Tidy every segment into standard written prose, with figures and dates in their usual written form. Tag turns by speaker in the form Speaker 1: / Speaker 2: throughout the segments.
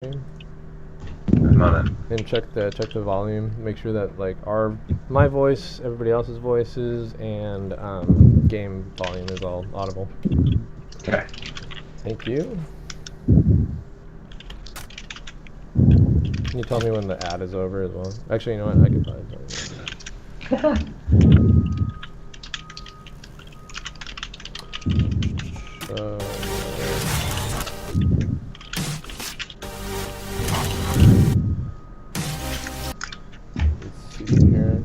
Speaker 1: I'm on it.
Speaker 2: And check the volume. Make sure that like my voice, everybody else's voices, and game volume is all audible.
Speaker 1: Okay.
Speaker 2: Thank you. Can you tell me when the ad is over as well? Actually, you know what? I can probably tell you. Let's see here.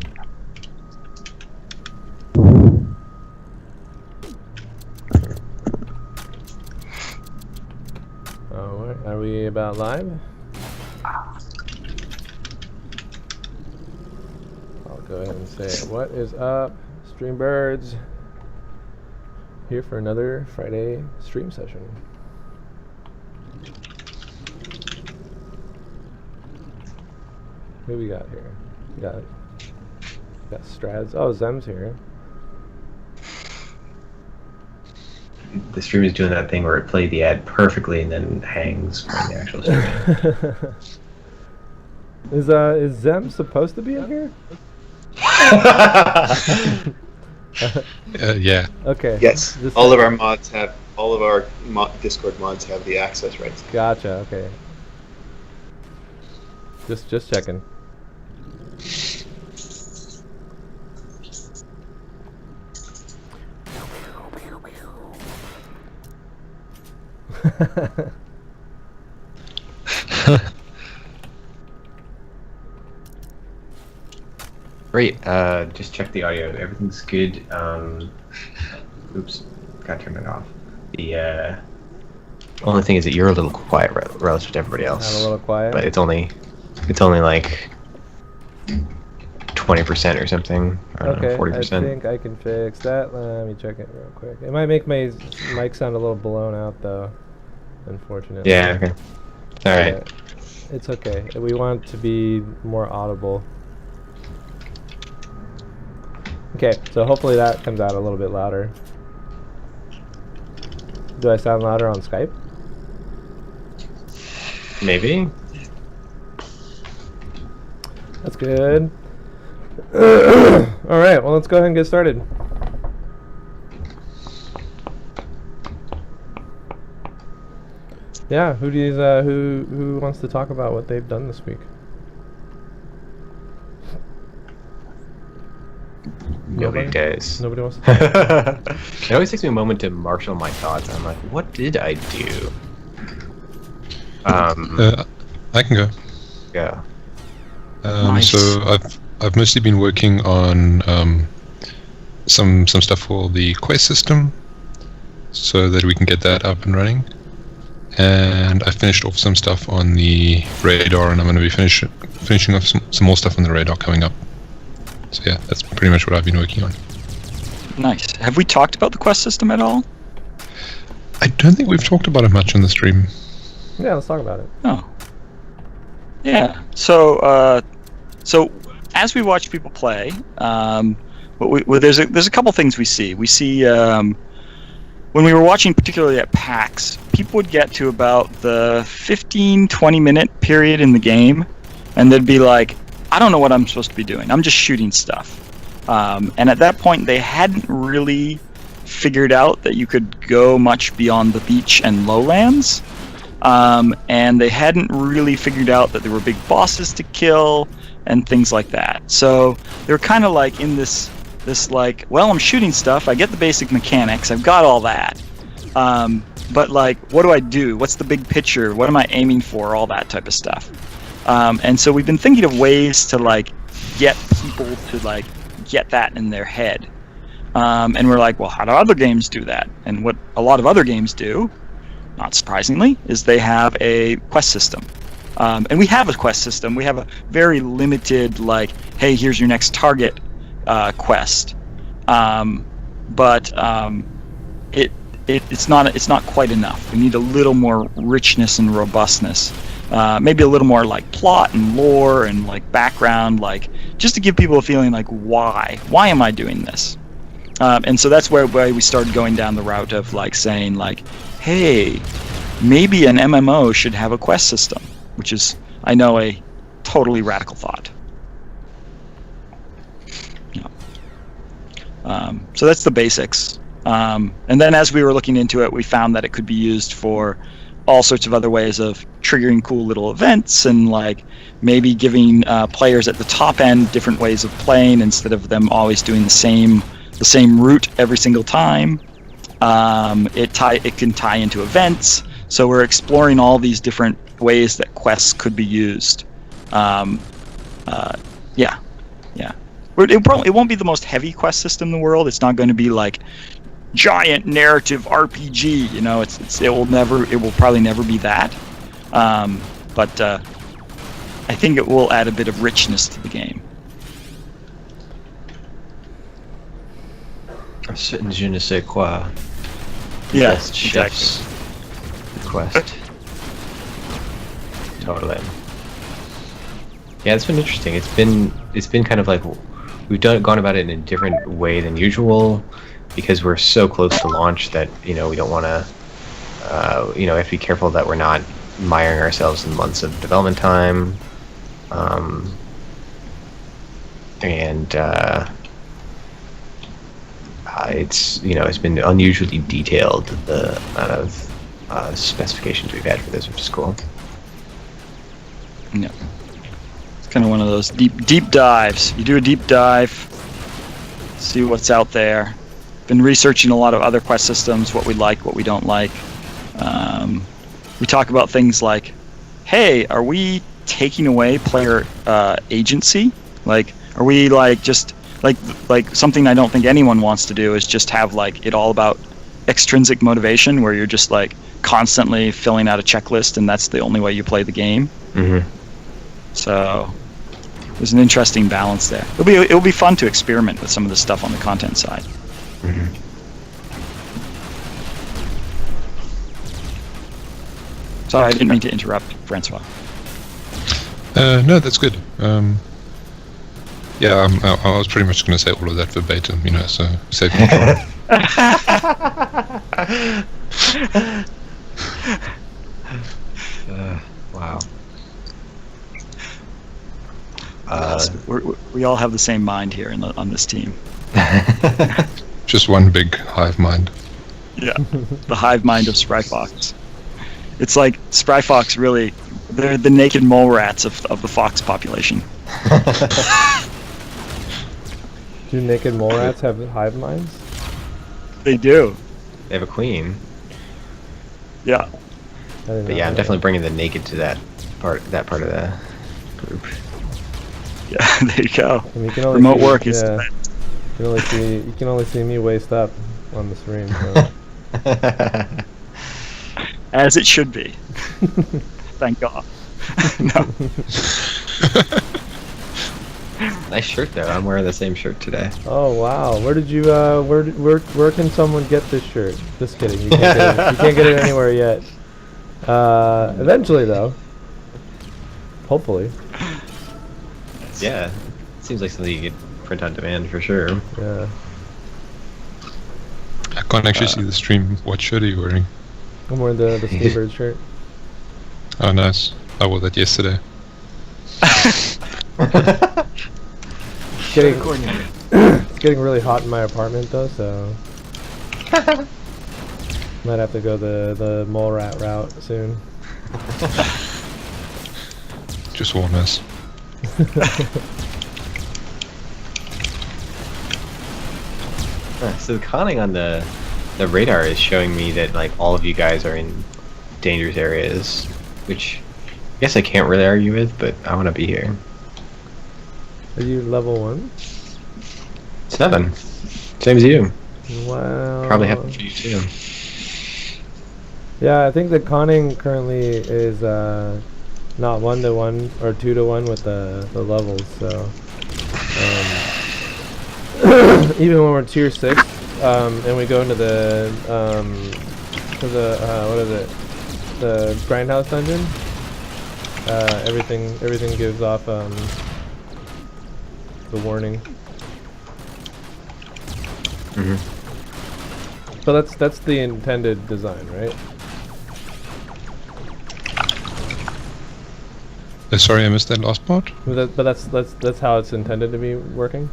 Speaker 2: Oh, are we about live? I'll go ahead and say, what is up, Steambirds? Here for another Friday stream session. Who we got here? We got Strads. Oh, Zem's here.
Speaker 1: The stream is doing that thing where it played the ad perfectly and then hangs from the actual stream.
Speaker 2: Is Zem supposed to be in here?
Speaker 3: Yeah.
Speaker 2: Okay.
Speaker 4: Yes. All of our Discord mods have the access rights.
Speaker 2: Gotcha. Okay. Just checking.
Speaker 1: Great. Just check the audio. Everything's good. Oops. Gotta turn it off. The only thing is that you're a little quiet relative to everybody else.
Speaker 2: I'm a little quiet.
Speaker 1: But it's only like 20% or something. I don't know, 40%.
Speaker 2: I think I can fix that. Let me check it real quick. It might make my mic sound a little blown out, though. Unfortunately.
Speaker 1: Yeah. Okay. All right.
Speaker 2: It's okay. We want it to be more audible. Okay, so hopefully that comes out a little bit louder. Do I sound louder on Skype?
Speaker 1: Maybe.
Speaker 2: That's good. Alright, well let's go ahead and get started. Yeah, who wants to talk about what they've done this week?
Speaker 1: Nobody does.
Speaker 2: Nobody wants to talk.
Speaker 1: It always takes me a moment to marshal my thoughts. I'm like, what did I do?
Speaker 3: I can go.
Speaker 1: Yeah.
Speaker 4: Nice.
Speaker 3: So I've mostly been working on some stuff for the quest system, so that we can get that up and running. And I finished off some stuff on the radar, and I'm going to be finishing off some more stuff on the radar coming up. So yeah, that's pretty much what I've been working on.
Speaker 5: Nice. Have we talked about the quest system at all?
Speaker 3: I don't think we've talked about it much on the stream.
Speaker 2: Yeah, let's talk about it.
Speaker 5: Oh. Yeah. So as we watch people play, there's a couple things we see. We see when we were watching, particularly at PAX, people would get to about the 15-20 minute period in the game, and they'd be like, I don't know what I'm supposed to be doing. I'm just shooting stuff. And at that point, they hadn't really figured out that you could go much beyond the beach and lowlands. And they hadn't really figured out that there were big bosses to kill and things like that. So they were kind of like in this like, well, I'm shooting stuff. I get the basic mechanics. I've got all that. But like, what do I do? What's the big picture? What am I aiming for? All that type of stuff. And so we've been thinking of ways to like get people to like get that in their head. And we're like, well, how do other games do that? And what a lot of other games do, not surprisingly, is they have a quest system. And we have a quest system. We have a very limited, like, hey, here's your next target quest. But it's not quite enough. We need a little more richness and robustness. Maybe a little more like plot and lore and like background, like just to give people a feeling like why am I doing this? And so that's where we started going down the route of like saying like, hey, maybe an MMO should have a quest system. which is, I know, a totally radical thought. Yeah. So that's the basics. And then as we were looking into it, we found that it could be used for all sorts of other ways of triggering cool little events, and like maybe giving players at the top end different ways of playing instead of them always doing the same route every single time. It can tie into events, so we're exploring all these different ways that quests could be used. It won't be the most heavy quest system in the world. It's not going to be like giant narrative RPG. You know, it will probably never be that. But I think it will add a bit of richness to the game.
Speaker 1: A certain je ne sais quoi.
Speaker 5: Yeah,
Speaker 1: Best chef's request. Totally. Yeah, it's been interesting. It's been kind of like we've gone about it in a different way than usual, because we're so close to launch that we don't want to we have to be careful that we're not miring ourselves in months of development time, and it's been unusually detailed, the amount of specifications we've had for this, which is cool.
Speaker 5: Yeah. It's kind of one of those deep dives. You do a deep dive, see what's out there. Been researching a lot of other quest systems, what we like, what we don't like. We talk about things like, hey, are we taking away player agency? Like, are we like just like something I don't think anyone wants to do is just have like it all about extrinsic motivation, where you're just like constantly filling out a checklist and that's the only way you play the game.
Speaker 1: Mm-hmm.
Speaker 5: So there's an interesting balance there. It'll be fun to experiment with some of the stuff on the content side.
Speaker 1: Mm-hmm.
Speaker 5: Sorry, I didn't mean to interrupt, Francois.
Speaker 3: No, that's good. Yeah, I was pretty much going to say all of that verbatim, so save control.
Speaker 1: Wow.
Speaker 5: We all have the same mind here on this team.
Speaker 3: Just one big hive mind.
Speaker 5: Yeah, the hive mind of Spryfox. It's like Spryfox really, they're the naked mole rats of the fox population.
Speaker 2: Do naked mole rats have hive minds?
Speaker 5: They do.
Speaker 1: They have a queen.
Speaker 5: Yeah.
Speaker 1: But yeah, I'm definitely bringing the naked to that part of the group.
Speaker 5: Yeah, there you go.
Speaker 2: And you can only
Speaker 5: Remote
Speaker 2: see,
Speaker 5: work is.
Speaker 2: Yeah, you can only see me waist up on the stream. So.
Speaker 5: As it should be. Thank God. No.
Speaker 1: Nice shirt though. I'm wearing the same shirt today.
Speaker 2: Oh wow! Where did you? Where can someone get this shirt? Just kidding. You can't get it anywhere yet. Eventually though. Hopefully.
Speaker 1: Yeah, seems like something you could print on demand for sure.
Speaker 2: Yeah.
Speaker 3: I can't actually see the stream. What shirt are you wearing?
Speaker 2: I'm wearing the Steambirds shirt.
Speaker 3: Oh, nice. I wore that yesterday.
Speaker 2: It's getting really hot in my apartment though, so might have to go the mole rat route soon.
Speaker 3: Just warn us.
Speaker 1: So the conning on the radar is showing me that like all of you guys are in dangerous areas, which I guess I can't really argue with, but I want to be here.
Speaker 2: Are you level 1?
Speaker 1: 7. Same as you.
Speaker 2: Wow.
Speaker 1: Probably happy for you too.
Speaker 2: Yeah, I think the conning currently is not 1-to-1 or 2-to-1 with the levels, so even when we're tier 6 and we go into the what is it, the grindhouse dungeon, everything gives off the warning.
Speaker 1: Mm-hmm.
Speaker 2: So that's the intended design, right?
Speaker 3: Sorry, I missed that last part.
Speaker 2: But that's how it's intended to be working.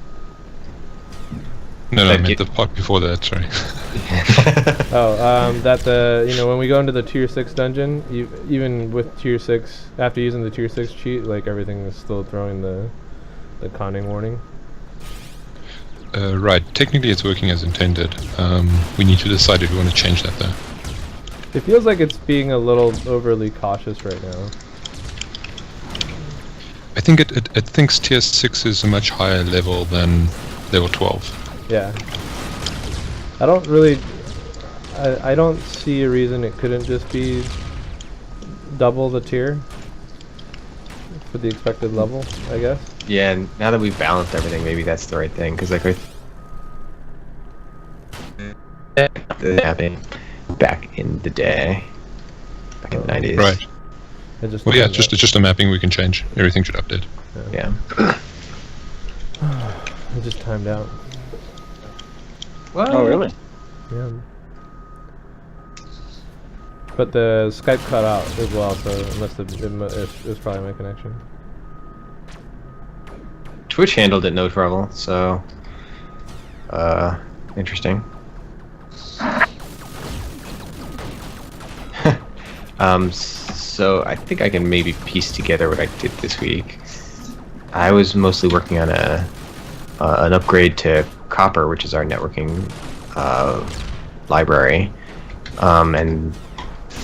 Speaker 3: No, I
Speaker 1: Like
Speaker 3: meant
Speaker 1: it-
Speaker 3: the part before that. Sorry.
Speaker 2: That when we go into the tier 6 dungeon, even with tier 6, after using the tier 6 cheat, like everything is still throwing the conning warning.
Speaker 3: Right. Technically, it's working as intended. We need to decide if we want to change that, though.
Speaker 2: It feels like it's being a little overly cautious right now.
Speaker 3: I think it thinks tier 6 is a much higher level than level 12.
Speaker 2: Yeah. I don't really... I don't see a reason it couldn't just be double the tier for the expected level, I guess.
Speaker 1: Yeah, and now that we've balanced everything, maybe that's the right thing. Because like the happening back in the day, back in the 90s.
Speaker 3: Right.
Speaker 2: It just
Speaker 3: Well, yeah,
Speaker 2: depends
Speaker 3: it's just a mapping we can change. Everything should update.
Speaker 1: Yeah.
Speaker 2: It just timed out.
Speaker 5: Oh, really?
Speaker 2: Yeah. But the Skype cut out as well, so it was probably my connection.
Speaker 1: Twitch handled it no trouble, so interesting. So I think I can maybe piece together what I did this week. I was mostly working on an upgrade to Copper, which is our networking library, and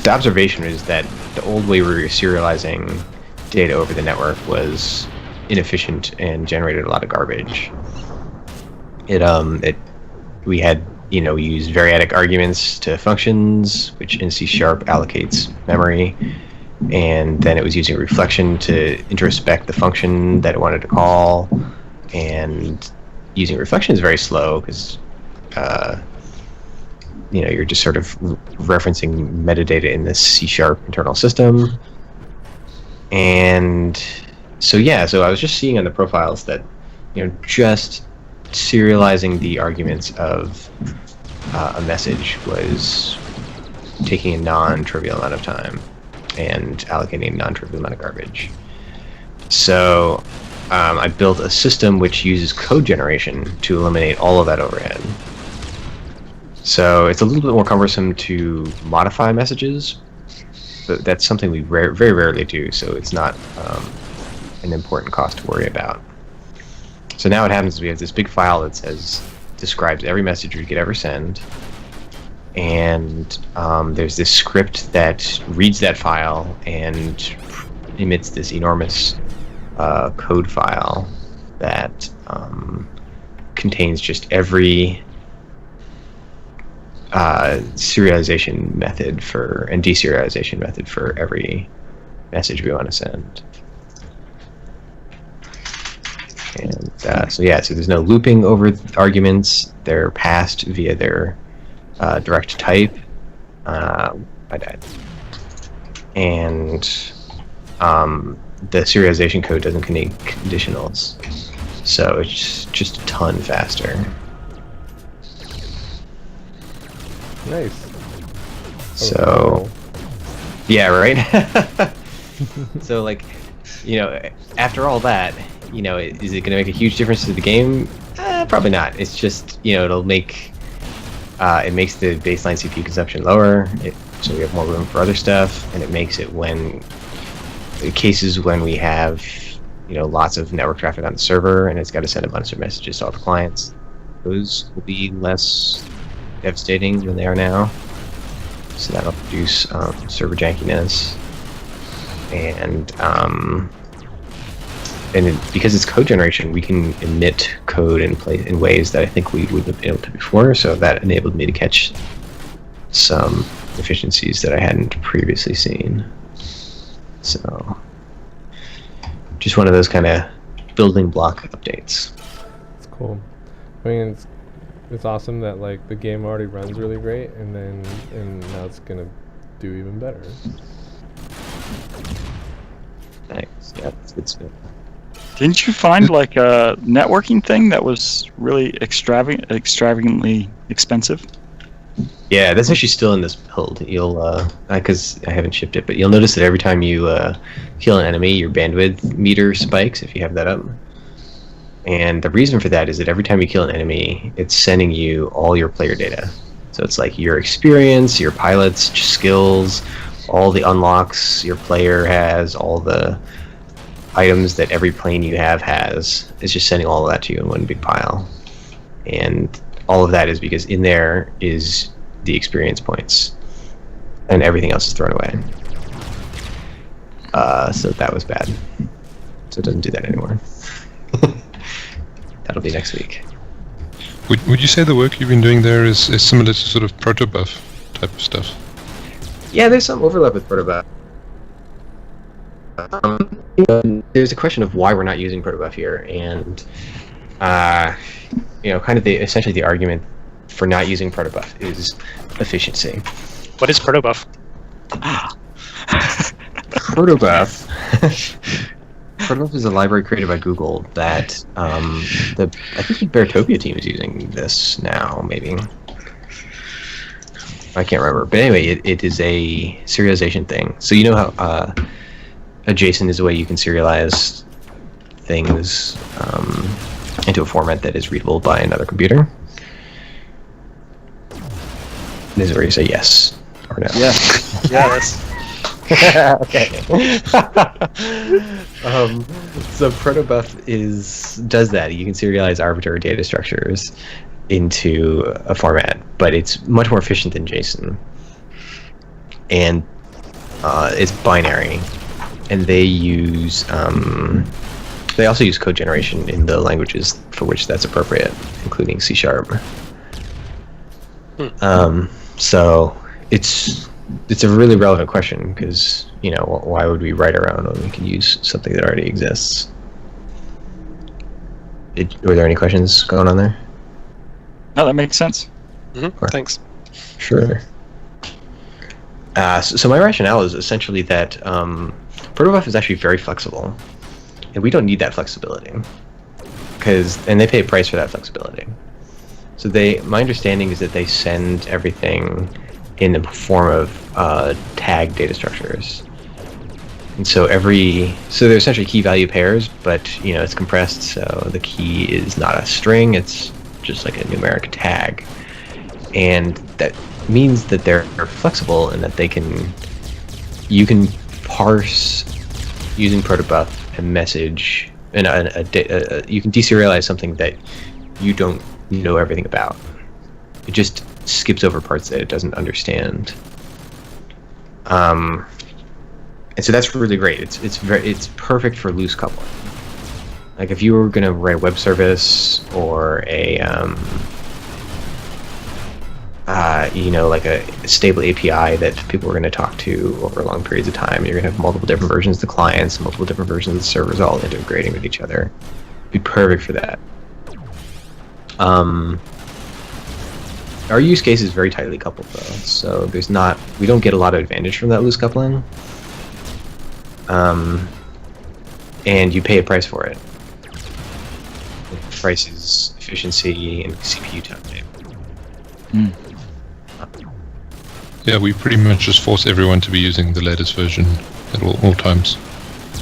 Speaker 1: the observation is that the old way we were serializing data over the network was inefficient and generated a lot of garbage. We had, we used variadic arguments to functions, which in C# allocates memory, and then it was using reflection to introspect the function that it wanted to call, and using reflection is very slow because you're just sort of referencing metadata in this C# internal system. And so I was just seeing on the profiles that just serializing the arguments of a message was taking a non-trivial amount of time and allocating a non-trivial amount of garbage. So I built a system which uses code generation to eliminate all of that overhead. So it's a little bit more cumbersome to modify messages, but that's something we very rarely do, so it's not an important cost to worry about. So now what happens is we have this big file that describes every message we could ever send, and there's this script that reads that file and emits this enormous code file that contains just every serialization method and deserialization method for every message we want to send. And so there's no looping over arguments. They're passed via their direct type. I died. And the serialization code doesn't contain conditionals, so it's just a ton faster.
Speaker 2: Nice.
Speaker 1: So, yeah, right? So, after all that, is it going to make a huge difference to the game? Probably not. It's just, it'll make, it makes the baseline CPU consumption lower, so we have more room for other stuff, and it makes it when, in cases when we have, lots of network traffic on the server, and it's got to send a bunch of messages to all the clients, those will be less devastating than they are now. So that'll reduce server jankiness, and because it's code generation, we can emit code in ways that I think we wouldn't have been able to before. So that enabled me to catch some efficiencies that I hadn't previously seen. So just one of those kind of building block updates.
Speaker 2: It's cool. I mean, it's awesome that the game already runs really great, and now it's gonna do even better.
Speaker 1: Thanks. Yeah, it's good stuff.
Speaker 5: Didn't you find a networking thing that was really extravagantly expensive?
Speaker 1: Yeah, that's actually still in this build. You'll, because I haven't shipped it, but you'll notice that every time you kill an enemy, your bandwidth meter spikes if you have that up. And the reason for that is that every time you kill an enemy, it's sending you all your player data. So it's like your experience, your pilot's skills, all the unlocks your player has, all the items that every plane you have has. It's just sending all of that to you in one big pile. And all of that is because in there is the experience points. And everything else is thrown away. So that was bad. So it doesn't do that anymore. That'll be next week.
Speaker 3: Would you say the work you've been doing there is similar to sort of proto-buff type of stuff?
Speaker 1: Yeah, there's some overlap with protobuf. There's a question of why we're not using protobuf here, and kind of essentially the argument for not using protobuf is efficiency.
Speaker 6: What is protobuf?
Speaker 1: Protobuf. Protobuf is a library created by Google that I think the Beartopia team is using this now, maybe. I can't remember, but anyway, it is a serialization thing. So you know how a JSON is a way you can serialize things into a format that is readable by another computer. This is where you say yes or no.
Speaker 6: Yeah. Yes.
Speaker 1: Okay. So protobuf does that. You can serialize arbitrary data structures into a format, but it's much more efficient than JSON, and it's binary. And they use they also use code generation in the languages for which that's appropriate, including C#. So it's a really relevant question because why would we write our own when we can use something that already exists? Were there any questions going on there?
Speaker 5: No, that makes sense.
Speaker 6: Thanks.
Speaker 1: Sure. So my rationale is essentially that protobuf is actually very flexible, and we don't need that flexibility and they pay a price for that flexibility. So my understanding is that they send everything in the form of tag data structures, and so they're essentially key value pairs, but it's compressed, so the key is not a string; it's just like a numeric tag, and that means that they're flexible and that you can parse using protobuf a message and you can deserialize something that you don't know everything about. It just skips over parts that it doesn't understand, and so that's really great. It's perfect for loose coupling. Like if you were going to write a web service or like a stable API that people are going to talk to over long periods of time, you're going to have multiple different versions of the clients, multiple different versions of the servers all integrating with each other. It'd be perfect for that. Our use case is very tightly coupled though, so we don't get a lot of advantage from that loose coupling. And you pay a price for it. The price is efficiency and CPU time.
Speaker 3: Yeah, we pretty much just force everyone to be using the latest version at all times.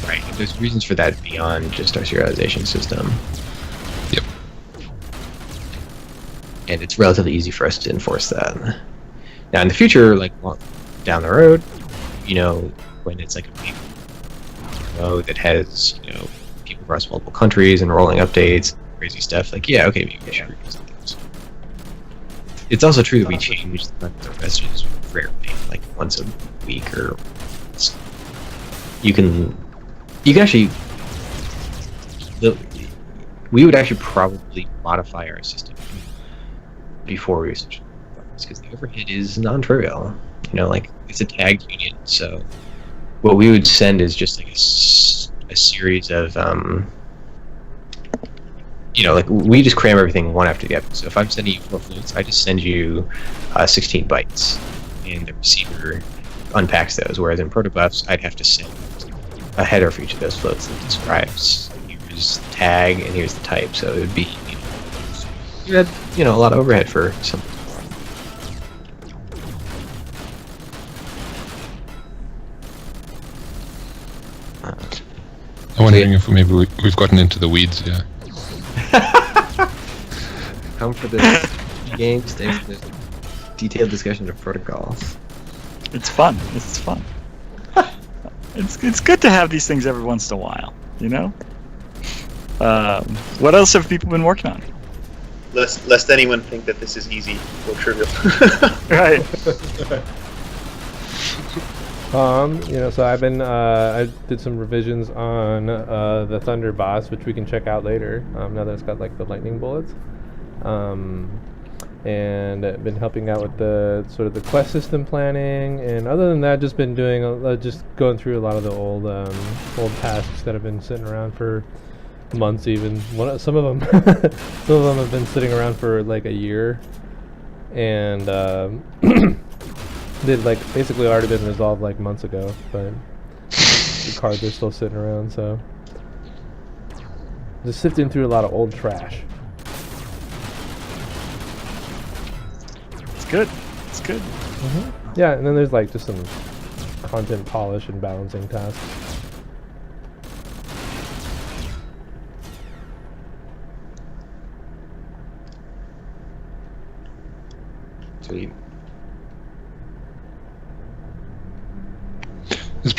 Speaker 1: Right. There's reasons for that beyond just our serialization system.
Speaker 3: Yep.
Speaker 1: And it's relatively easy for us to enforce that. Now, in the future, like down the road, when it's like a big node that has, people across multiple countries and rolling updates, crazy stuff, maybe we should redo something. It's also true that we change the messages rarely, like once a week or. You can actually. We would actually probably modify our system before we switch because the overhead is non-trivial. It's a tagged union, so what we would send is just like a series of we just cram everything one after the other. So if I'm sending you 4 floats, I just send you 16 bytes, and the receiver unpacks those. Whereas in protobufs, I'd have to send a header for each of those floats that describes here's the tag and here's the type. So it would be you had a lot of overhead for something.
Speaker 3: I'm wondering if maybe we've gotten into the weeds here.
Speaker 1: Come for the game, stay for the detailed discussion of protocols.
Speaker 5: It's fun. It's fun. It's good to have these things every once in a while, you know? What else have people been working on?
Speaker 4: Lest anyone think that this is easy or trivial.
Speaker 5: Right.
Speaker 2: So I've been I did some revisions on the Thunder boss, which we can check out later. Now that it's got like the lightning bullets, and been helping out with the sort of the quest system planning. And other than that, just been doing just going through a lot of the old tasks that have been sitting around for months. Even some of them have been sitting around for like a year, and they'd like basically already been resolved like months ago, but the cards are still sitting around, so just sifting through a lot of old trash.
Speaker 5: It's good. It's good.
Speaker 2: Yeah, and then there's like just some content polish and balancing tasks.
Speaker 1: Sweet.
Speaker 3: It's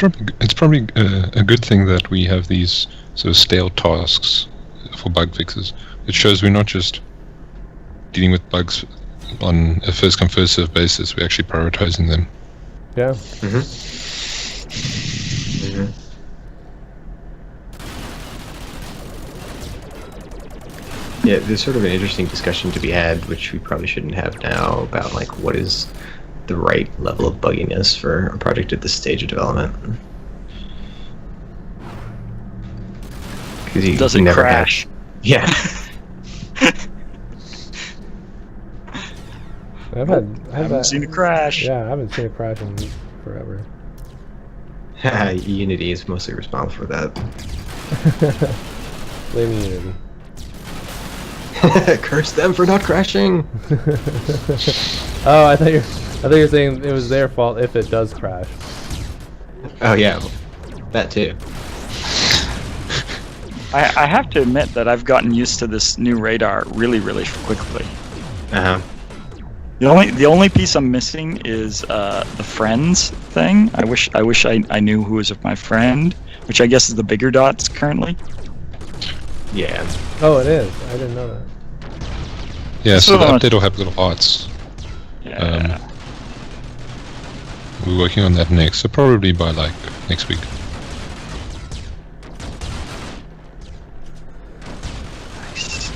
Speaker 3: probably a good thing that we have these sort of stale tasks for bug fixes. It shows we're not just dealing with bugs on a first come first served basis. We're actually prioritizing them.
Speaker 2: Yeah.
Speaker 1: Yeah, there's sort of an interesting discussion to be had, which we probably shouldn't have now, about like what is the right level of bugginess for a project at this stage of development. Because you
Speaker 5: Does it
Speaker 1: never
Speaker 5: crash?
Speaker 1: Yeah.
Speaker 5: I haven't seen a crash.
Speaker 2: Yeah, I haven't seen a crash in forever.
Speaker 1: Unity is mostly responsible for that.
Speaker 2: Blame Unity.
Speaker 1: Curse them for not crashing.
Speaker 2: Oh, I thought you were saying it was their fault if it does crash.
Speaker 1: Oh yeah, that too.
Speaker 5: I have to admit that I've gotten used to this new radar really, really quickly.
Speaker 1: Uh huh.
Speaker 5: The only piece I'm missing is the friends thing. I wish I knew who was my friend, which I guess is the bigger dots currently.
Speaker 1: Yeah.
Speaker 2: Oh, it is. I didn't know that.
Speaker 3: Yeah, so
Speaker 5: So
Speaker 3: the
Speaker 5: much-
Speaker 3: update will have little hearts.
Speaker 5: Yeah.
Speaker 3: We're working on that next, so probably by like next week.
Speaker 5: Nice.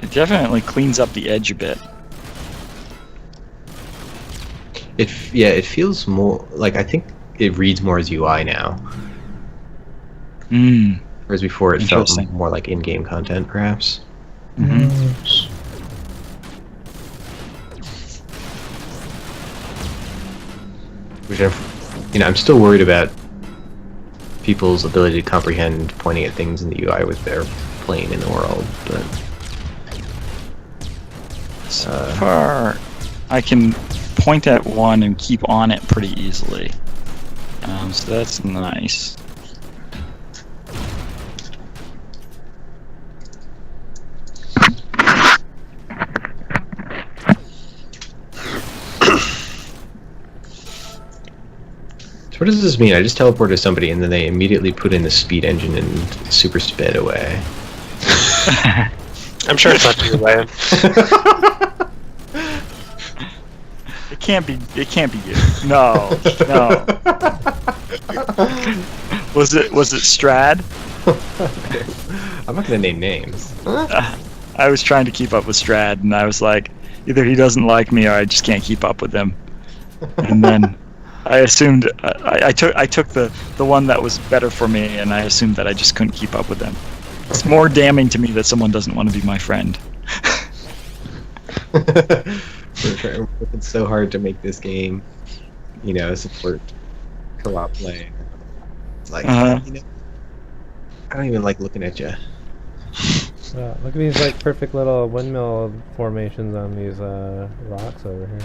Speaker 5: It definitely cleans up the edge a bit.
Speaker 1: It feels more like, I think it reads more as UI now,
Speaker 5: Mm.
Speaker 1: whereas before it felt
Speaker 5: Interesting.
Speaker 1: more like in-game content, perhaps. Which I'm still worried about people's ability to comprehend pointing at things in the UI with their plane in the world, but
Speaker 5: So far, I can point at one and keep on it pretty easily. So that's nice.
Speaker 1: so what does this mean? I just teleported somebody and then they immediately put in the speed engine and super sped away.
Speaker 6: I'm sure it's not your way.
Speaker 5: It can't be you. No. Was it Strad?
Speaker 1: I'm not gonna name names.
Speaker 5: I was trying to keep up with Strad, and I was like, either he doesn't like me or I just can't keep up with him. And then I assumed I took the one that was better for me, and I assumed that I just couldn't keep up with them. It's more damning to me that someone doesn't want to be my friend.
Speaker 1: We're working so hard to make this game, support co-op play. It's like, I don't even like looking at you.
Speaker 2: Look at these like perfect little windmill formations on these rocks over here.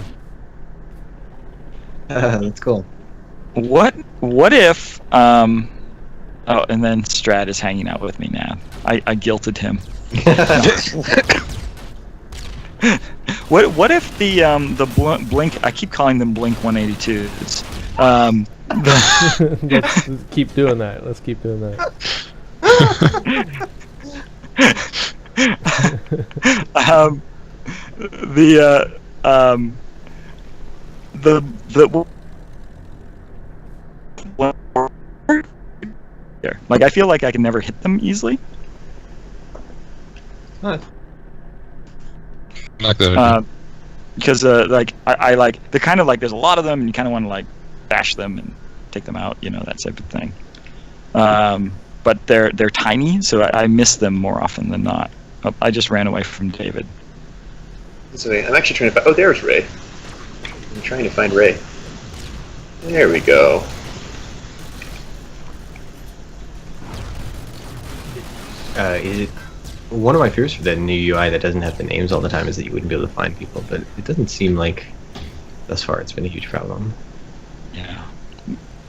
Speaker 1: That's cool.
Speaker 5: What if oh, and then Strat is hanging out with me now. I guilted him. What if the Blink, I keep calling them Blink 182s.
Speaker 2: Let's keep doing that. Let's keep doing that.
Speaker 5: Like, I feel like I can never hit them easily.
Speaker 3: Like that.
Speaker 5: Because like I like, they're kind of like, there's a lot of them and you kind of want to like bash them and take them out, you know, that type of thing. But they're tiny, so I miss them more often than not. Oh, I just ran away from David.
Speaker 4: So I'm actually trying to find. Oh, there's Ray. I'm trying to find Ray. There we go.
Speaker 1: Is it one of my fears for the new UI that doesn't have the names all the time is that you wouldn't be able to find people, but it doesn't seem like thus far it's been a huge problem.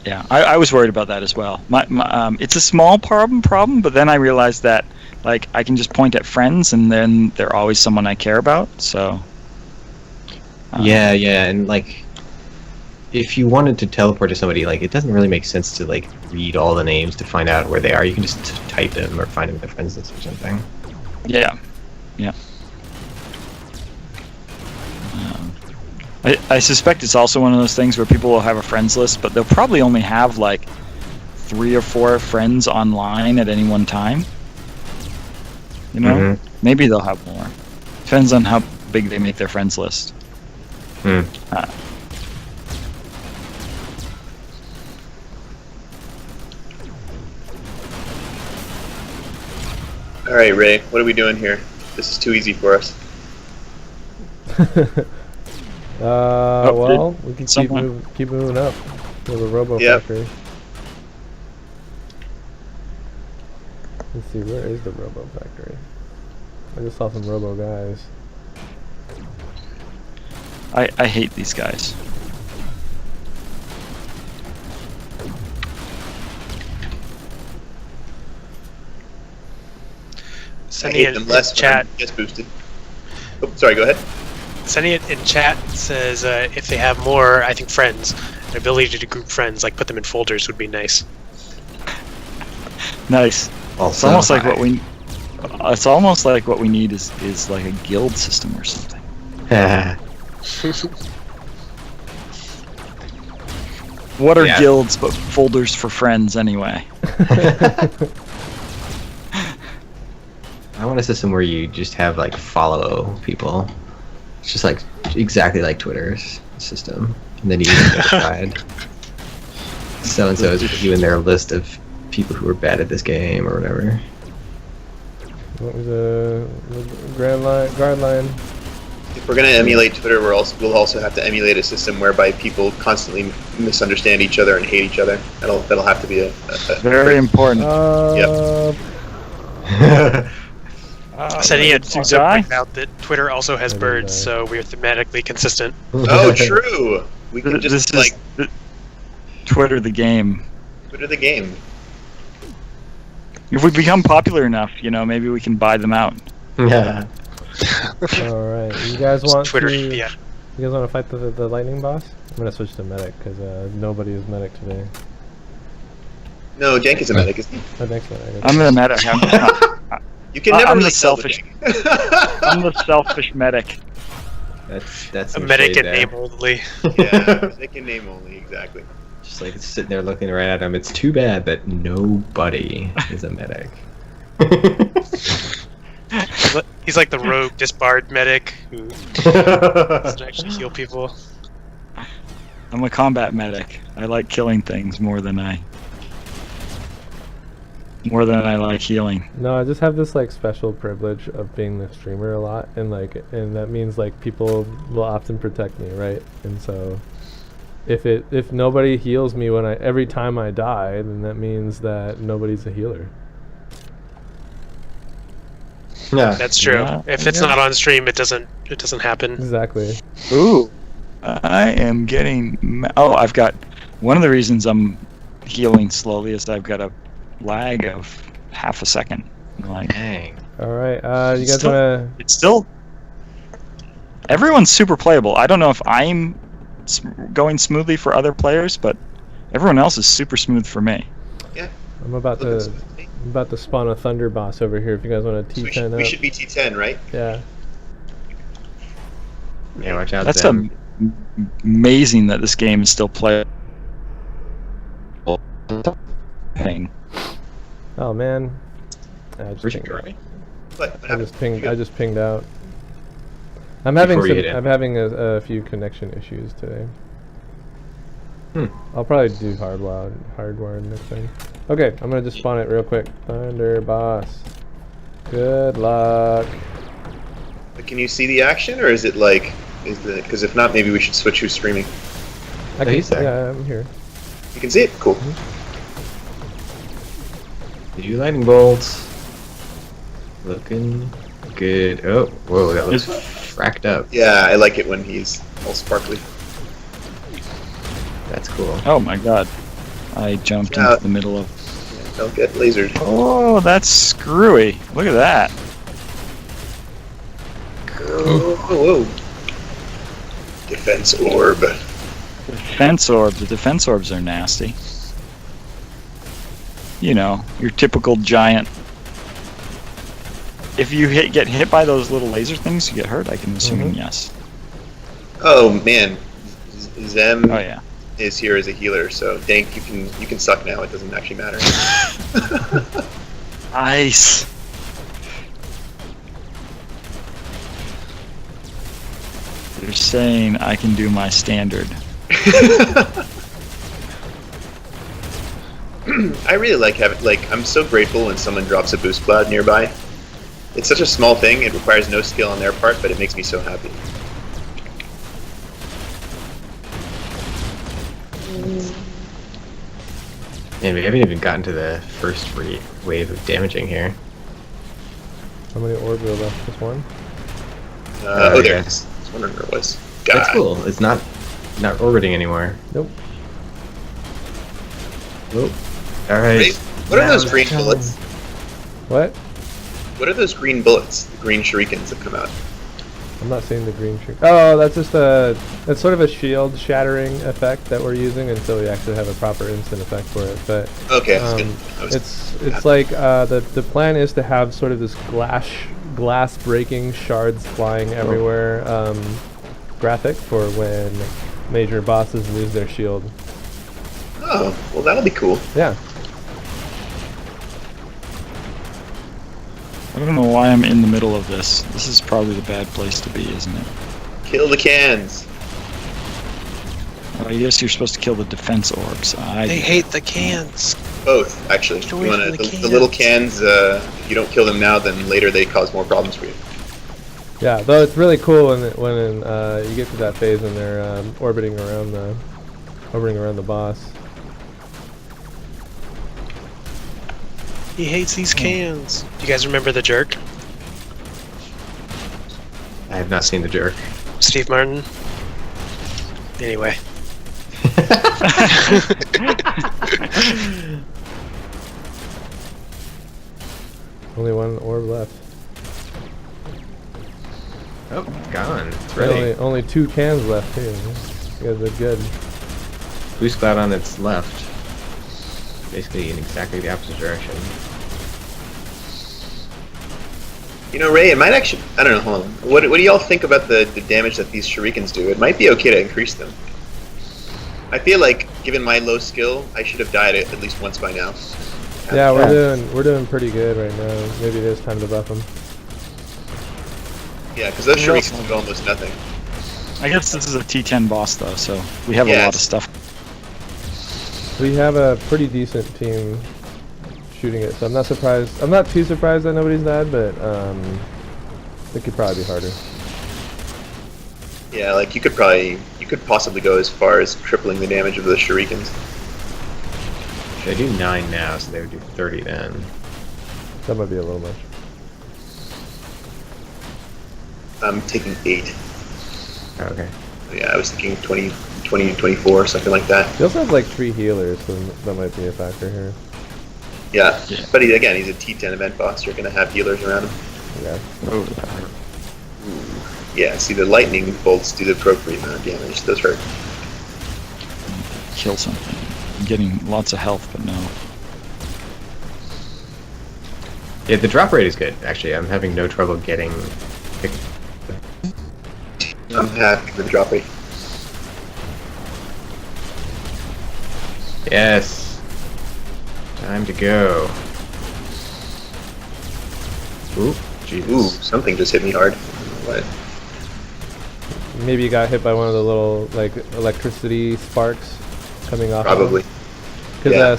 Speaker 5: Yeah, I was worried about that as well. It's a small problem, but then I realized that like I can just point at friends and then they're always someone I care about. So
Speaker 1: Yeah, and like if you wanted to teleport to somebody, like it doesn't really make sense to like read all the names to find out where they are. You can just type them or find them in the friends list or something.
Speaker 5: Yeah. I suspect it's also one of those things where people will have a friends list, but they'll probably only have like 3 or 4 friends online at any one time. You know?
Speaker 1: Mhm.
Speaker 5: Maybe they'll have more. Depends on how big they make their friends list.
Speaker 4: All right, Ray. What are we doing here? This is too easy for us.
Speaker 2: Well, we can
Speaker 5: someone-
Speaker 2: keep moving up to the Robo
Speaker 4: Yep.
Speaker 2: Factory. Let's see, where is the Robo Factory? I just saw some Robo guys.
Speaker 5: I hate these guys.
Speaker 4: I
Speaker 6: Sending
Speaker 4: hate
Speaker 6: it
Speaker 4: them
Speaker 6: in
Speaker 4: less.
Speaker 6: chat.
Speaker 4: Gets boosted. Oh, sorry. Go ahead.
Speaker 6: Sending it in chat says if they have more, I think friends, an ability to group friends, like put them in folders, would be nice.
Speaker 5: Nice. It's
Speaker 1: Also,
Speaker 5: almost like what we. It's almost like what we need is like a guild system or something. What are
Speaker 1: Yeah.
Speaker 5: guilds but folders for friends anyway?
Speaker 1: I want a system where you just have like follow people. It's just like exactly like Twitter's system, and then you get notified. So and so is put you in their list of people who are bad at this game or whatever.
Speaker 2: What was the guard line?
Speaker 4: If we're gonna emulate Twitter, we'll also have to emulate a system whereby people constantly misunderstand each other and hate each other. That'll have to be a
Speaker 5: Very important.
Speaker 6: Sending it
Speaker 5: to
Speaker 6: also
Speaker 5: die?
Speaker 6: pointed out that Twitter also has birds, so we are thematically consistent.
Speaker 4: Oh, true. We can
Speaker 5: This
Speaker 4: just
Speaker 5: is
Speaker 4: like
Speaker 5: Twitter the game.
Speaker 4: Twitter the game.
Speaker 5: If we become popular enough, you know, maybe we can buy them out.
Speaker 1: Yeah.
Speaker 2: Alright, you guys want
Speaker 6: Twitter,
Speaker 2: to...
Speaker 6: yeah.
Speaker 2: You guys want to fight the lightning boss? I'm gonna switch to medic, because nobody is medic today.
Speaker 4: No, Jank is a medic, isn't he?
Speaker 2: Oh, thanks, medic.
Speaker 5: I'm the medic.
Speaker 4: You can never
Speaker 5: I'm
Speaker 4: really
Speaker 5: the
Speaker 4: tell
Speaker 5: selfish.
Speaker 4: Jank.
Speaker 5: I'm the selfish medic.
Speaker 1: That's
Speaker 6: A
Speaker 1: some
Speaker 6: medic
Speaker 1: shade
Speaker 6: in
Speaker 1: there.
Speaker 6: name only.
Speaker 4: Yeah, medic in name only, exactly.
Speaker 1: Just like it's sitting there looking right at him. It's too bad that nobody is a medic.
Speaker 6: He's like the rogue disbarred medic who doesn't actually heal people.
Speaker 5: I'm a combat medic. I like killing things more than I like healing.
Speaker 2: No, I just have this like special privilege of being the streamer a lot, and that means like people will often protect me, right? And so if nobody heals me every time I die, then that means that nobody's a healer.
Speaker 1: Yeah.
Speaker 6: That's true.
Speaker 5: Yeah,
Speaker 6: If it's
Speaker 5: yeah.
Speaker 6: not on stream, it doesn't happen.
Speaker 2: Exactly.
Speaker 5: Ooh. I am getting. Oh, I've got One of the reasons I'm healing slowly is I've got a lag of half a second. Like,
Speaker 1: Dang.
Speaker 2: All right, you guys
Speaker 5: Still-
Speaker 2: wanna?
Speaker 5: it's still. Everyone's super playable. I don't know if I'm going smoothly for other players, but everyone else is super smooth for me.
Speaker 2: I'm about to spawn a thunder boss over here. If you guys want to
Speaker 4: So
Speaker 2: T10
Speaker 4: we
Speaker 2: up.
Speaker 4: should be T10, right?
Speaker 2: Yeah.
Speaker 1: Yeah, watch out.
Speaker 5: That's
Speaker 1: them.
Speaker 5: amazing that this game is still playable. Thing.
Speaker 2: Oh man. I just
Speaker 1: Where'd you
Speaker 2: pinged
Speaker 1: go,
Speaker 2: out.
Speaker 1: right?
Speaker 4: What
Speaker 2: I
Speaker 4: happened?
Speaker 2: just pinged.
Speaker 4: You
Speaker 2: I
Speaker 4: good?
Speaker 2: just pinged out. I'm having
Speaker 1: Before you
Speaker 2: some.
Speaker 1: hit it.
Speaker 2: I'm having a few connection issues today.
Speaker 1: Hmm.
Speaker 2: I'll probably do hardwired next time. Okay, I'm gonna just spawn it real quick. Thunder boss. Good luck.
Speaker 4: But can you see the action, or is it like, because if not, maybe we should switch who's streaming.
Speaker 2: I can,
Speaker 1: he's there.
Speaker 2: yeah, I'm here.
Speaker 4: You can see it? Cool.
Speaker 1: Did you lightning bolts? Looking good. Oh, whoa, that looks fracked up.
Speaker 4: Yeah, I like it when he's all sparkly.
Speaker 1: That's cool.
Speaker 5: Oh my god. I jumped
Speaker 4: Yeah.
Speaker 5: into the middle of.
Speaker 4: Yeah, don't get lasered.
Speaker 5: Oh, that's screwy. Look at that.
Speaker 4: Oh, whoa. Defense orb.
Speaker 5: Defense orbs. The defense orbs are nasty. You know, your typical giant. If you get hit by those little laser things, you get hurt. I'm assuming yes.
Speaker 4: Oh man, Zem
Speaker 5: Oh yeah.
Speaker 4: is here as a healer, so Dank, you can suck now. It doesn't actually matter.
Speaker 5: Nice. They're saying I can do my standard.
Speaker 4: I really like having, I'm so grateful when someone drops a boost cloud nearby. It's such a small thing, it requires no skill on their part, but it makes me so happy.
Speaker 1: And we haven't even gotten to the first wave of damaging here.
Speaker 2: How many orbs are left? Just one?
Speaker 4: Oh, there it
Speaker 1: yes.
Speaker 4: is. I was wondering where it was. God.
Speaker 1: That's cool. It's not orbiting anymore.
Speaker 2: Nope.
Speaker 1: Nope. All right.
Speaker 4: Wait, what are
Speaker 1: Now
Speaker 4: those
Speaker 1: it's
Speaker 4: green
Speaker 1: time.
Speaker 4: bullets?
Speaker 2: What?
Speaker 4: What are those green bullets? The green shurikens that come out.
Speaker 2: I'm not seeing the green trick. Oh, that's just that's sort of a shield shattering effect that we're using until we actually have a proper instant effect for it. But
Speaker 4: Okay, that's good.
Speaker 2: it's like the plan is to have sort of this glass breaking shards flying everywhere graphic for when major bosses lose their shield.
Speaker 4: Oh, well that'll be cool.
Speaker 2: Yeah.
Speaker 5: I don't know why I'm in the middle of this. This is probably the bad place to be, isn't it?
Speaker 4: Kill the cans.
Speaker 5: I guess you're supposed to kill the defense orbs.
Speaker 6: They hate the cans.
Speaker 4: Both, actually.
Speaker 6: Get away
Speaker 4: You wanna,
Speaker 6: from the
Speaker 4: the little
Speaker 6: cans.
Speaker 4: cans, if you don't kill them now, then later they cause more problems for you.
Speaker 2: Yeah, though it's really cool when you get to that phase and they're orbiting around the boss.
Speaker 6: He hates these cans. Do you guys remember the jerk?
Speaker 1: I have not seen the jerk.
Speaker 6: Steve Martin? Anyway.
Speaker 2: Only one orb left.
Speaker 1: Oh, gone. It's ready.
Speaker 2: Only 2 cans left too. You guys are good.
Speaker 1: Boost cloud on its left. Basically in exactly the opposite direction.
Speaker 4: You know, Ray, it might actually... I don't know, hold on. What do y'all think about the damage that these shurikens do? It might be okay to increase them. I feel like, given my low skill, I should have died at least once by now.
Speaker 2: Yeah, we're doing pretty good right now. Maybe it is time to buff them.
Speaker 4: Yeah, because those shurikens do almost nothing.
Speaker 5: I guess this is a T10 boss though, so we have a lot of
Speaker 4: Yes.
Speaker 5: stuff.
Speaker 2: We have a pretty decent team shooting it, so I'm not surprised. I'm not too surprised that nobody's died, but it could probably be harder.
Speaker 4: Yeah, like you could possibly go as far as tripling the damage of those shurikens.
Speaker 1: They do 9 now, so they would do 30 then.
Speaker 2: That might be a little much.
Speaker 4: I'm taking 8.
Speaker 1: Oh, okay.
Speaker 4: Yeah, I was thinking 20 20, 24, something like that.
Speaker 2: He also has like 3 healers, so that might be a factor here.
Speaker 4: Yeah,
Speaker 5: Yeah.
Speaker 4: but again, he's a T10 event boss. You're going to have healers around him.
Speaker 2: Yeah.
Speaker 5: Oh, that hurt.
Speaker 4: Yeah, see, the lightning bolts do the appropriate amount of damage. Those hurt.
Speaker 5: Kill something. I'm getting lots of health, but no.
Speaker 1: Yeah, the drop rate is good. Actually, I'm having no trouble getting.
Speaker 4: I'm happy with the drop rate.
Speaker 1: Yes. Time to go. Ooh, Jesus.
Speaker 4: Ooh, something just hit me hard. What?
Speaker 2: Maybe you got hit by one of the little like electricity sparks coming off.
Speaker 4: Probably.
Speaker 2: Because
Speaker 4: Yeah,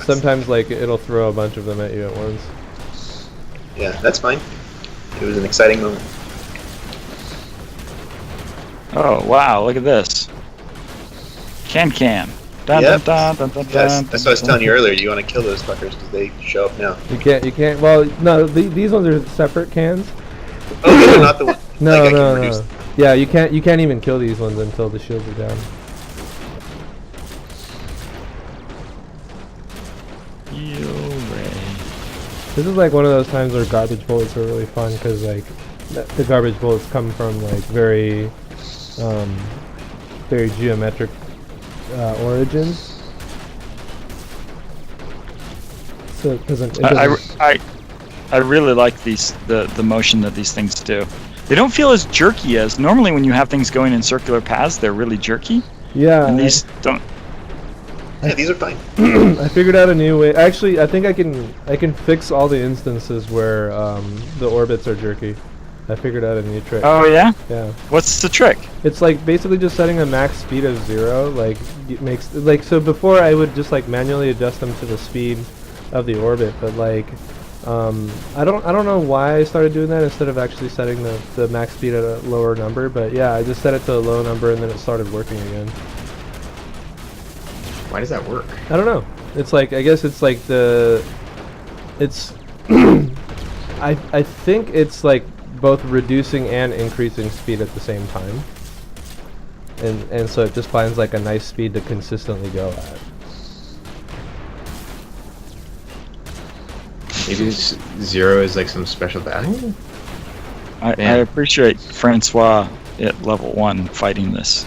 Speaker 2: sometimes like it'll throw a bunch of them at you at once.
Speaker 4: Yeah, that's fine. It was an exciting moment.
Speaker 5: Oh, wow, look at this. Can. Dun,
Speaker 4: Yep.
Speaker 5: dun, dun, dun, dun,
Speaker 4: Yes,
Speaker 5: dun,
Speaker 4: that's what I was
Speaker 5: dun,
Speaker 4: telling you
Speaker 5: dun.
Speaker 4: earlier. You want to kill those fuckers because they show up now.
Speaker 2: You can't. Well, no, these ones are separate cans.
Speaker 4: Oh, these are not the ones.
Speaker 2: No,
Speaker 4: like, I can
Speaker 2: no,
Speaker 4: reduce
Speaker 2: no. Yeah, you can't even kill these ones until the shields are down.
Speaker 5: Heal ray.
Speaker 2: This is like one of those times where garbage bullets are really fun because like the garbage bullets come from like very geometric origins. So it doesn't.
Speaker 5: I really like the motion that these things do. They don't feel as jerky as normally when you have things going in circular paths. They're really jerky,
Speaker 2: yeah.
Speaker 5: and these don't.
Speaker 4: Yeah, these are fine.
Speaker 2: I figured out a new way. Actually, I think I can fix all the instances where the orbits are jerky. I figured out a new trick.
Speaker 5: Oh yeah.
Speaker 2: Yeah.
Speaker 5: What's the trick?
Speaker 2: It's like basically just setting a max speed of 0. Like it makes like so before I would just like manually adjust them to the speed of the orbit, but like I don't know why I started doing that instead of actually setting the max speed at a lower number. But yeah, I just set it to a low number and then it started working again.
Speaker 1: Why does that work?
Speaker 2: I don't know. It's like I guess it's like it's I think it's like both reducing and increasing speed at the same time. And so it just finds like a nice speed to consistently go at.
Speaker 1: Maybe 0 is like some special value?
Speaker 5: I
Speaker 1: Man.
Speaker 5: appreciate Francois at level 1 fighting this.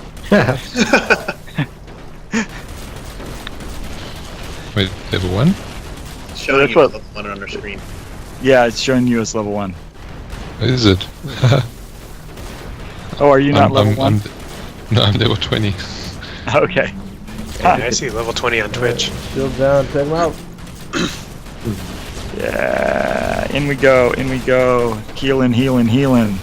Speaker 3: Wait, level 1?
Speaker 4: Showing
Speaker 5: That's
Speaker 4: you
Speaker 5: what-
Speaker 4: level 1 on our screen.
Speaker 5: Yeah, it's showing you as level 1.
Speaker 3: Is it?
Speaker 5: Oh, are you not level 1?
Speaker 3: No, I'm level 20.
Speaker 5: Okay.
Speaker 6: Yeah, I see level 20 on Twitch.
Speaker 2: Shield down, take them out.
Speaker 5: Yeah, in we go. Healing.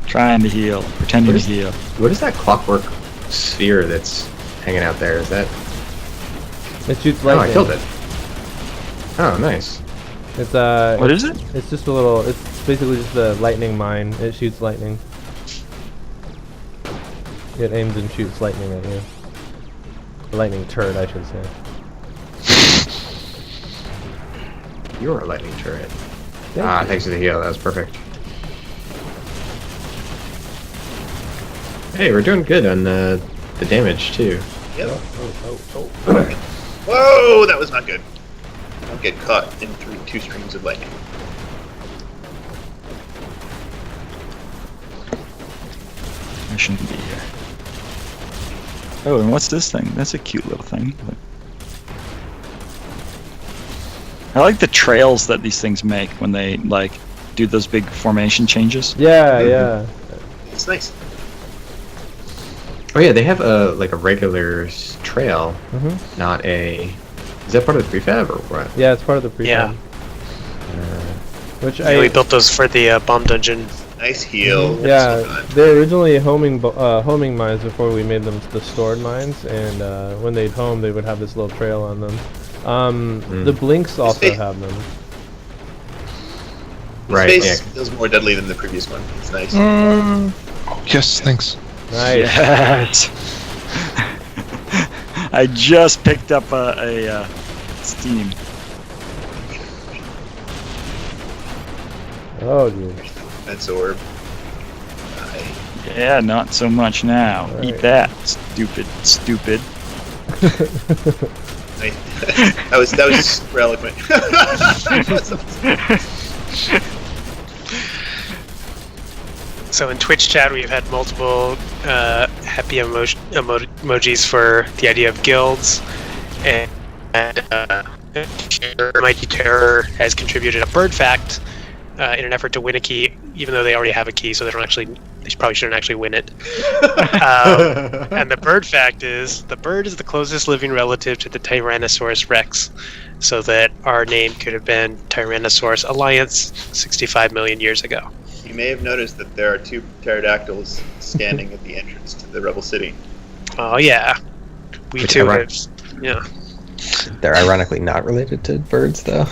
Speaker 5: Trying to heal, pretending to heal.
Speaker 1: What is that clockwork sphere that's hanging out there? Is that?
Speaker 2: It shoots
Speaker 1: Oh,
Speaker 2: lightning.
Speaker 1: I killed it. Oh, nice.
Speaker 2: It's
Speaker 5: What is it?
Speaker 2: It's just a little. It's basically just a lightning mine. It shoots lightning. It aims and shoots lightning at you. A lightning turret, I should say.
Speaker 1: You're a lightning turret.
Speaker 2: Thank you.
Speaker 1: Thanks for the heal. That was perfect. Hey, we're doing good on the damage too.
Speaker 4: Yep. Whoa, that was not good. Don't get caught in two streams of lightning.
Speaker 5: I shouldn't be here. Oh, and what's this thing? That's a cute little thing. I like the trails that these things make when they like do those big formation changes.
Speaker 2: Yeah, yeah.
Speaker 4: It's nice.
Speaker 1: Oh yeah, they have a like a regular trail,
Speaker 2: Mhm.
Speaker 1: not a. Is that part of the prefab or what?
Speaker 2: Yeah, it's part of the prefab.
Speaker 6: Yeah.
Speaker 2: Which
Speaker 6: Yeah, we built those for the bomb dungeon.
Speaker 4: Nice heal.
Speaker 2: Yeah,
Speaker 4: So good.
Speaker 2: they're originally homing mines before we made them the stored mines, and when they'd home, they would have this little trail on them. The blinks also
Speaker 4: Space-
Speaker 2: have them.
Speaker 1: Right.
Speaker 4: Space
Speaker 1: Yeah.
Speaker 4: feels more deadly than the previous one. It's nice.
Speaker 3: Yes, thanks.
Speaker 2: Nice.
Speaker 5: Yes. I just picked up a Steam.
Speaker 2: Oh, dude.
Speaker 4: That's orb. Aye.
Speaker 5: Yeah, not so much now.
Speaker 2: All
Speaker 5: Eat
Speaker 2: right.
Speaker 5: that, stupid.
Speaker 4: That was super eloquent.
Speaker 6: So in Twitch chat, we've had multiple happy emojis for the idea of guilds, and Mighty Terror has contributed a bird fact in an effort to win a key, even though they already have a key, so they probably shouldn't actually win it. And the bird fact is, the bird is the closest living relative to the Tyrannosaurus Rex, so that our name could have been Tyrannosaurus Alliance 65 million years ago.
Speaker 4: You may have noticed that there are 2 pterodactyls standing at the entrance to the rebel city.
Speaker 6: Oh yeah, we
Speaker 1: Which
Speaker 6: too
Speaker 1: ironic-
Speaker 6: have. Yeah.
Speaker 1: They're ironically not related to birds, though.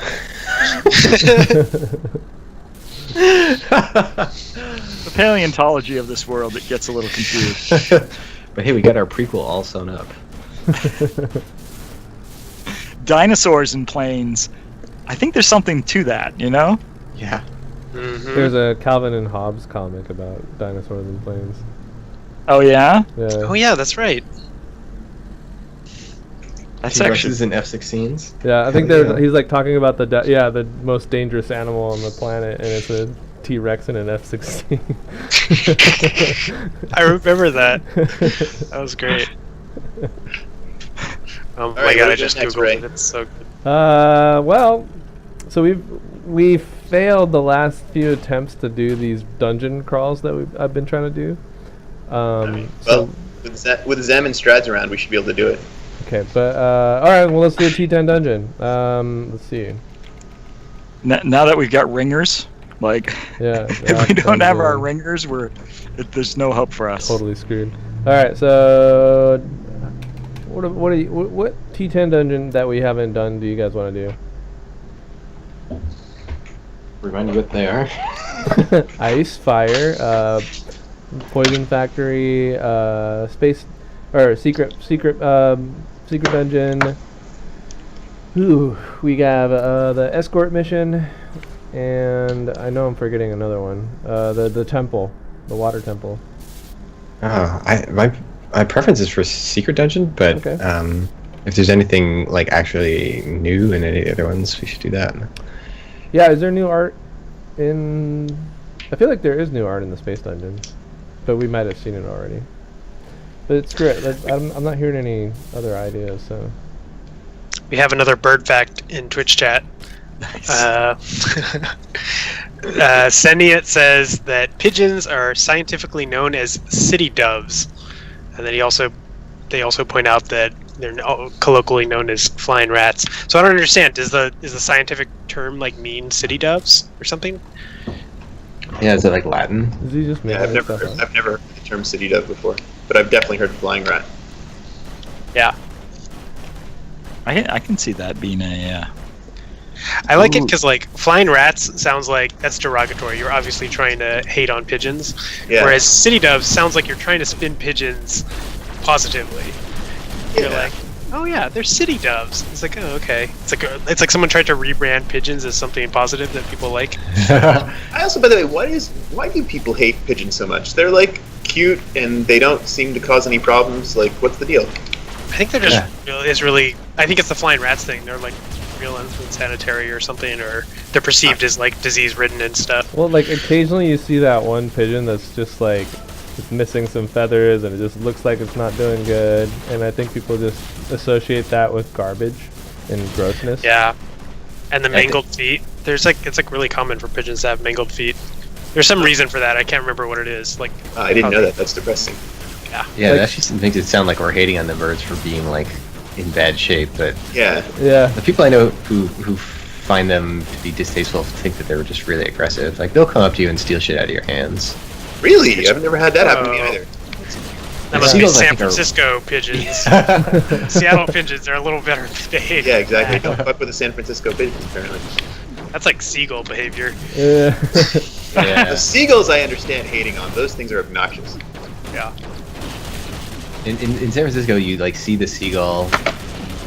Speaker 5: The paleontology of this world, it gets a little confused.
Speaker 1: But hey, we got our prequel all sewn up.
Speaker 5: Dinosaurs in planes. I think there's something to that, you know?
Speaker 1: Yeah.
Speaker 6: Mhm.
Speaker 2: There's a Calvin and Hobbes comic about dinosaurs and planes.
Speaker 5: Oh yeah?
Speaker 2: Yeah.
Speaker 6: Oh yeah, that's right.
Speaker 5: That's actually
Speaker 1: T-Rexes and F-16s.
Speaker 2: Yeah, I think
Speaker 1: Yeah.
Speaker 2: he's like talking about the most dangerous animal on the planet, and it's a T-Rex and an F-16.
Speaker 6: I remember that. That was great. Oh my
Speaker 4: right,
Speaker 6: god,
Speaker 4: what
Speaker 6: I
Speaker 4: is
Speaker 6: just
Speaker 4: next,
Speaker 6: googled
Speaker 4: Ray?
Speaker 6: it. It's so good.
Speaker 2: Well, so we failed the last few attempts to do these dungeon crawls that I've been trying to do.
Speaker 4: Well,
Speaker 2: So
Speaker 4: with Zem and Strads around, we should be able to do it.
Speaker 2: okay, but all right, well let's do a T10 dungeon. Let's see.
Speaker 5: now that we've got ringers, like
Speaker 2: Yeah,
Speaker 5: if we don't have our
Speaker 2: dungeon.
Speaker 5: ringers, there's no hope for us.
Speaker 2: Totally screwed. All right, so what T10 dungeon that we haven't done do you guys want to do?
Speaker 1: Remind you what they are.
Speaker 2: Ice, fire, poison factory, space, or secret dungeon. Ooh, we have the escort mission, and I know I'm forgetting another one. The temple, the water temple.
Speaker 1: Oh, my preference is for Secret Dungeon, but
Speaker 2: Okay.
Speaker 1: if there's anything like actually new in any of the other ones, we should do that.
Speaker 2: Yeah, is there new art in? I feel like there is new art in the space dungeon, but we might have seen it already. But it's great. I'm not hearing any other ideas, so.
Speaker 6: We have another bird fact in Twitch chat. Seniat says that pigeons are scientifically known as city doves, and then they also point out that they're colloquially known as flying rats. So I don't understand. Is the scientific term like mean city doves or something?
Speaker 1: Yeah, is it like Latin?
Speaker 2: Is he just
Speaker 4: Yeah,
Speaker 2: making
Speaker 4: I've
Speaker 2: stuff up?
Speaker 4: never heard the term city dove before, but I've definitely heard flying rat.
Speaker 6: Yeah,
Speaker 5: I can see that being a.
Speaker 6: I like it
Speaker 5: Ooh.
Speaker 6: because like flying rats sounds like that's derogatory. You're obviously trying to hate on pigeons,
Speaker 4: Yeah.
Speaker 6: whereas city doves sounds like you're trying to spin pigeons positively. You're
Speaker 4: Yeah.
Speaker 6: like, oh yeah, they're city doves. It's like, oh okay. It's like someone tried to rebrand pigeons as something positive that people like.
Speaker 4: I also, by the way, why do people hate pigeons so much? They're like cute and they don't seem to cause any problems. Like, what's the deal?
Speaker 6: I think they're just I think it's the flying rats thing. They're like real unsanitary or something, or they're perceived as like disease ridden and stuff.
Speaker 2: Well, like occasionally you see that one pigeon that's just like it's missing some feathers and it just looks like it's not doing good, and I think people just associate that with garbage and grossness.
Speaker 6: Yeah, and the mangled feet. It's like really common for pigeons to have mangled feet. There's some reason for that. I can't remember what it is. Like
Speaker 4: I didn't know that. That's depressing.
Speaker 1: Yeah,
Speaker 2: Like-
Speaker 1: that actually makes it sound like we're hating on the birds for being like in bad shape, but
Speaker 4: Yeah.
Speaker 2: Yeah.
Speaker 1: the people I know who find them to be distasteful think that they were just really aggressive. Like they'll come up to you and steal shit out of your hands.
Speaker 4: Really? I've never had that happen to me either.
Speaker 6: that must be
Speaker 1: Seagulls, I
Speaker 6: San
Speaker 1: think, are-
Speaker 6: Francisco pigeons. Seattle pigeons are a little better behaved.
Speaker 4: Yeah, exactly. Don't fuck with the San Francisco pigeons, apparently.
Speaker 6: That's like seagull behavior.
Speaker 2: Yeah.
Speaker 1: Yeah.
Speaker 4: The seagulls I understand hating on. Those things are obnoxious.
Speaker 6: Yeah.
Speaker 1: In San Francisco, you like see the seagull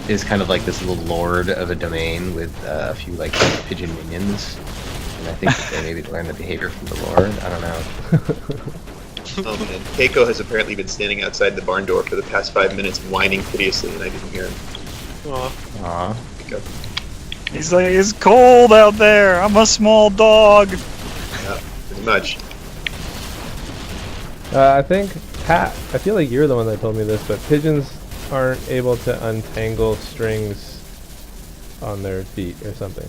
Speaker 1: is kind of like this little lord of a domain with a few like pigeon minions, and I think that they maybe learn the behavior from the lord. I don't know.
Speaker 4: Oh man, Keiko has apparently been standing outside the barn door for the past 5 minutes, whining piteously, and I didn't hear him.
Speaker 6: Aw.
Speaker 1: Aw.
Speaker 4: Keiko.
Speaker 5: He's like, it's cold out there. I'm a small dog.
Speaker 4: Yeah, pretty much.
Speaker 2: I think, Pat, I feel like you're the one that told me this, but pigeons aren't able to untangle strings on their feet or something.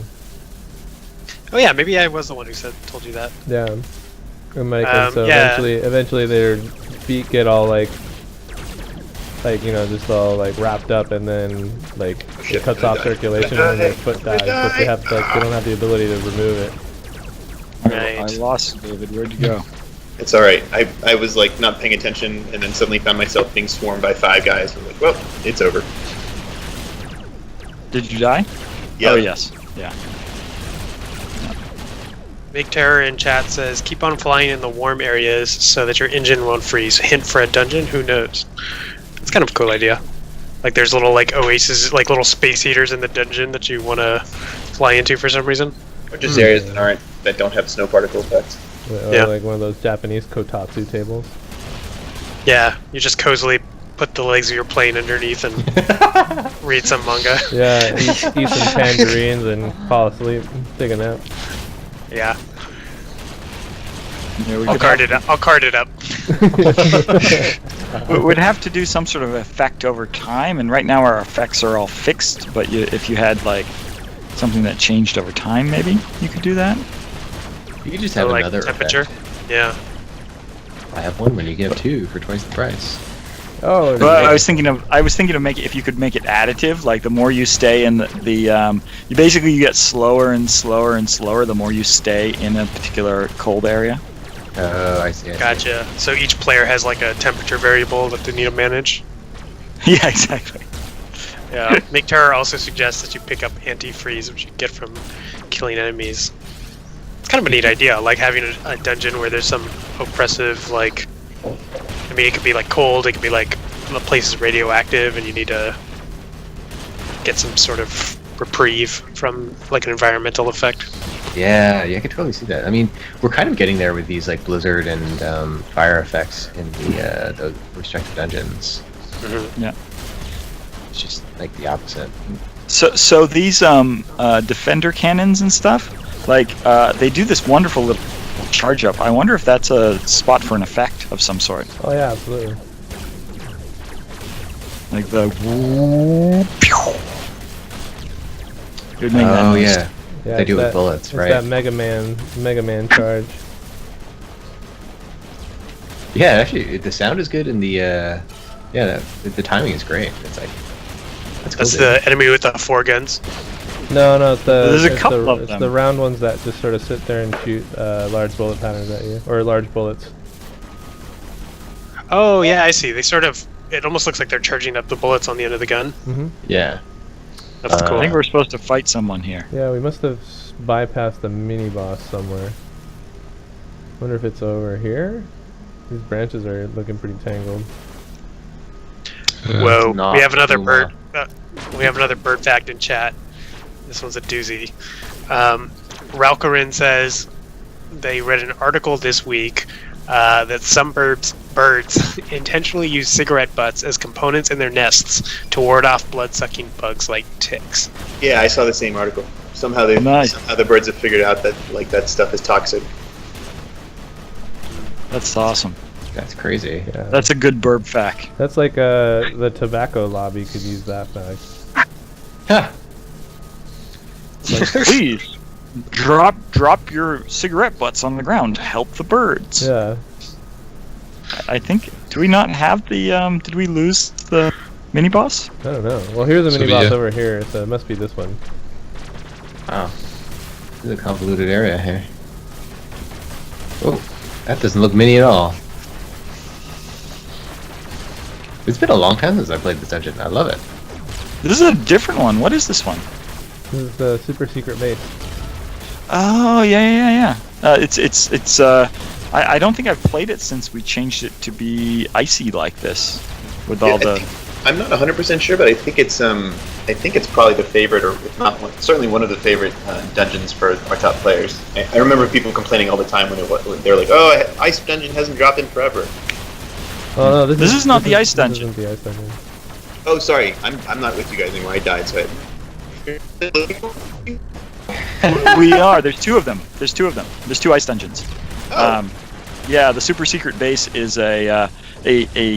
Speaker 6: Oh yeah, maybe I was the one who told you that.
Speaker 2: Yeah. And so
Speaker 6: yeah.
Speaker 2: eventually their feet get all like you know, just all like wrapped up, and then like
Speaker 4: shit,
Speaker 2: it cuts
Speaker 4: gonna
Speaker 2: off
Speaker 4: die.
Speaker 2: circulation
Speaker 4: Gonna
Speaker 2: when their
Speaker 4: die.
Speaker 2: foot
Speaker 4: Gonna
Speaker 2: dies, but they have like they don't have the ability to remove it.
Speaker 6: Right.
Speaker 5: I lost David. Where'd you go?
Speaker 4: It's alright. I was like not paying attention and then suddenly found myself being swarmed by 5 guys. I'm like, well, it's over.
Speaker 5: Did you die?
Speaker 4: Yeah.
Speaker 5: Oh yes. Yeah.
Speaker 6: Big Terror in chat says, keep on flying in the warm areas so that your engine won't freeze. Hint for a dungeon? Who knows? It's kind of a cool idea. Like there's little like oases, like little space heaters in the dungeon that you want to fly into for some reason.
Speaker 4: Or just areas that don't have snow particle effects.
Speaker 2: Or
Speaker 6: Yeah.
Speaker 2: like one of those Japanese kotatsu tables.
Speaker 6: Yeah, you just cozily put the legs of your plane underneath and read some manga.
Speaker 2: Yeah, eat some tangerines and fall asleep, take a nap.
Speaker 6: Yeah,
Speaker 5: Yeah, we
Speaker 6: I'll
Speaker 5: could
Speaker 6: card
Speaker 5: have-
Speaker 6: it up. I'll card it up.
Speaker 5: We would have to do some sort of effect over time, and right now our effects are all fixed. But if you had like something that changed over time, maybe you could do that.
Speaker 1: You could just
Speaker 6: So,
Speaker 1: have
Speaker 6: like
Speaker 1: another
Speaker 6: temperature.
Speaker 1: effect.
Speaker 6: Yeah.
Speaker 1: I have one when you get 2 for twice the price.
Speaker 2: Oh,
Speaker 5: But
Speaker 2: yeah.
Speaker 5: I was thinking of make it, if you could make it additive, like the more you stay in you basically you get slower and slower and slower the more you stay in a particular cold area.
Speaker 1: Oh, I see.
Speaker 6: Gotcha. So each player has like a temperature variable that they need to manage.
Speaker 5: Yeah, exactly.
Speaker 6: Yeah. Make Terror also suggests that you pick up antifreeze, which you get from killing enemies. It's kind of a neat idea, like having a dungeon where there's some oppressive, like, I mean, it could be like cold, it could be like the place is radioactive and you need to get some sort of reprieve from like an environmental effect.
Speaker 1: Yeah, I could totally see that. I mean, we're kind of getting there with these like blizzard and fire effects in the restricted dungeons.
Speaker 5: Yeah.
Speaker 1: It's just like the opposite.
Speaker 5: So these defender cannons and stuff, like they do this wonderful little charge up. I wonder if that's a spot for an effect of some sort,
Speaker 2: Oh yeah, absolutely.
Speaker 5: like the. It would make that
Speaker 1: Oh
Speaker 5: noise.
Speaker 1: yeah,
Speaker 2: Yeah,
Speaker 1: they
Speaker 2: it's
Speaker 1: do it with
Speaker 2: that-
Speaker 1: bullets,
Speaker 2: it's
Speaker 1: right?
Speaker 2: that Mega Man charge.
Speaker 1: Yeah, actually, the sound is good, and the timing is great. It's like that's cool.
Speaker 6: That's
Speaker 1: dude.
Speaker 6: the enemy with the 4 guns.
Speaker 2: No, it's the
Speaker 5: There's a
Speaker 2: it's
Speaker 5: couple
Speaker 2: the,
Speaker 5: of
Speaker 2: it's
Speaker 5: them.
Speaker 2: the round ones that just sort of sit there and shoot large bullet patterns at you, or large bullets.
Speaker 6: Oh yeah, I see. They sort of, it almost looks like they're charging up the bullets on the end of the gun.
Speaker 1: Yeah.
Speaker 6: That's
Speaker 5: I
Speaker 6: cool.
Speaker 5: think we're supposed to fight someone here.
Speaker 2: Yeah, we must have bypassed the mini boss somewhere. Wonder if it's over here. These branches are looking pretty tangled.
Speaker 6: Whoa,
Speaker 1: not
Speaker 6: we have another
Speaker 1: too
Speaker 6: bird. We have another bird fact in chat. This one's a doozy. Ralkarin says they read an article this week that some birds intentionally use cigarette butts as components in their nests to ward off blood-sucking bugs like ticks.
Speaker 4: Yeah, I saw the same article. Somehow
Speaker 5: Nice.
Speaker 4: the birds have figured out that like that stuff is toxic.
Speaker 5: That's awesome.
Speaker 1: That's crazy.
Speaker 2: Yeah,
Speaker 5: That's a good burb fact.
Speaker 2: that's like the tobacco lobby could use that back.
Speaker 1: Ha!
Speaker 5: Please drop your cigarette butts on the ground to help the birds.
Speaker 2: Yeah.
Speaker 5: I think. Do we not have the? Did we lose the mini boss?
Speaker 2: I don't know. Well, here's a
Speaker 3: So
Speaker 2: mini
Speaker 3: the,
Speaker 2: boss over here, so it must be this one.
Speaker 1: Wow. This is a convoluted area here. Oh, that doesn't look mini at all. It's been a long time since I played this dungeon. I love it.
Speaker 5: This is a different one. What is this one?
Speaker 2: This is the super secret base.
Speaker 5: Oh yeah. It's. I don't think I've played it since we changed it to be icy like this, with all
Speaker 4: Yeah,
Speaker 5: the.
Speaker 4: I'm not 100% sure, but I think it's probably the favorite, or if not certainly one of the favorite dungeons for our top players. I remember people complaining all the time when they were like, "Oh, Ice Dungeon hasn't dropped in forever."
Speaker 2: Oh no,
Speaker 5: This is not the ice
Speaker 2: this
Speaker 5: dungeon.
Speaker 2: isn't the ice dungeon.
Speaker 4: Oh, sorry, I'm not with you guys anymore. I died, so
Speaker 5: We are. There's two of them. There's two ice dungeons.
Speaker 4: Oh.
Speaker 5: Yeah, the super secret base is a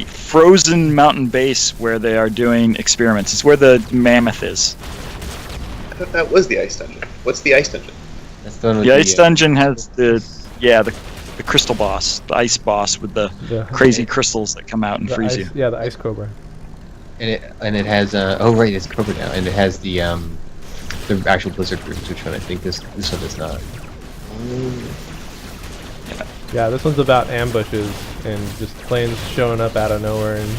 Speaker 5: frozen mountain base where they are doing experiments. It's where the mammoth is.
Speaker 4: I thought that was the Ice Dungeon. What's the Ice Dungeon?
Speaker 1: That's the one with
Speaker 5: The ice dungeon has the crystal boss, the ice boss with the crazy crystals that come out and freeze you.
Speaker 2: Yeah, the ice cobra.
Speaker 1: And it has oh right, it's Cobra now, and it has the actual Blizzard groups, which one I think this one does not.
Speaker 2: Yeah, this one's about ambushes and just planes showing up out of nowhere. And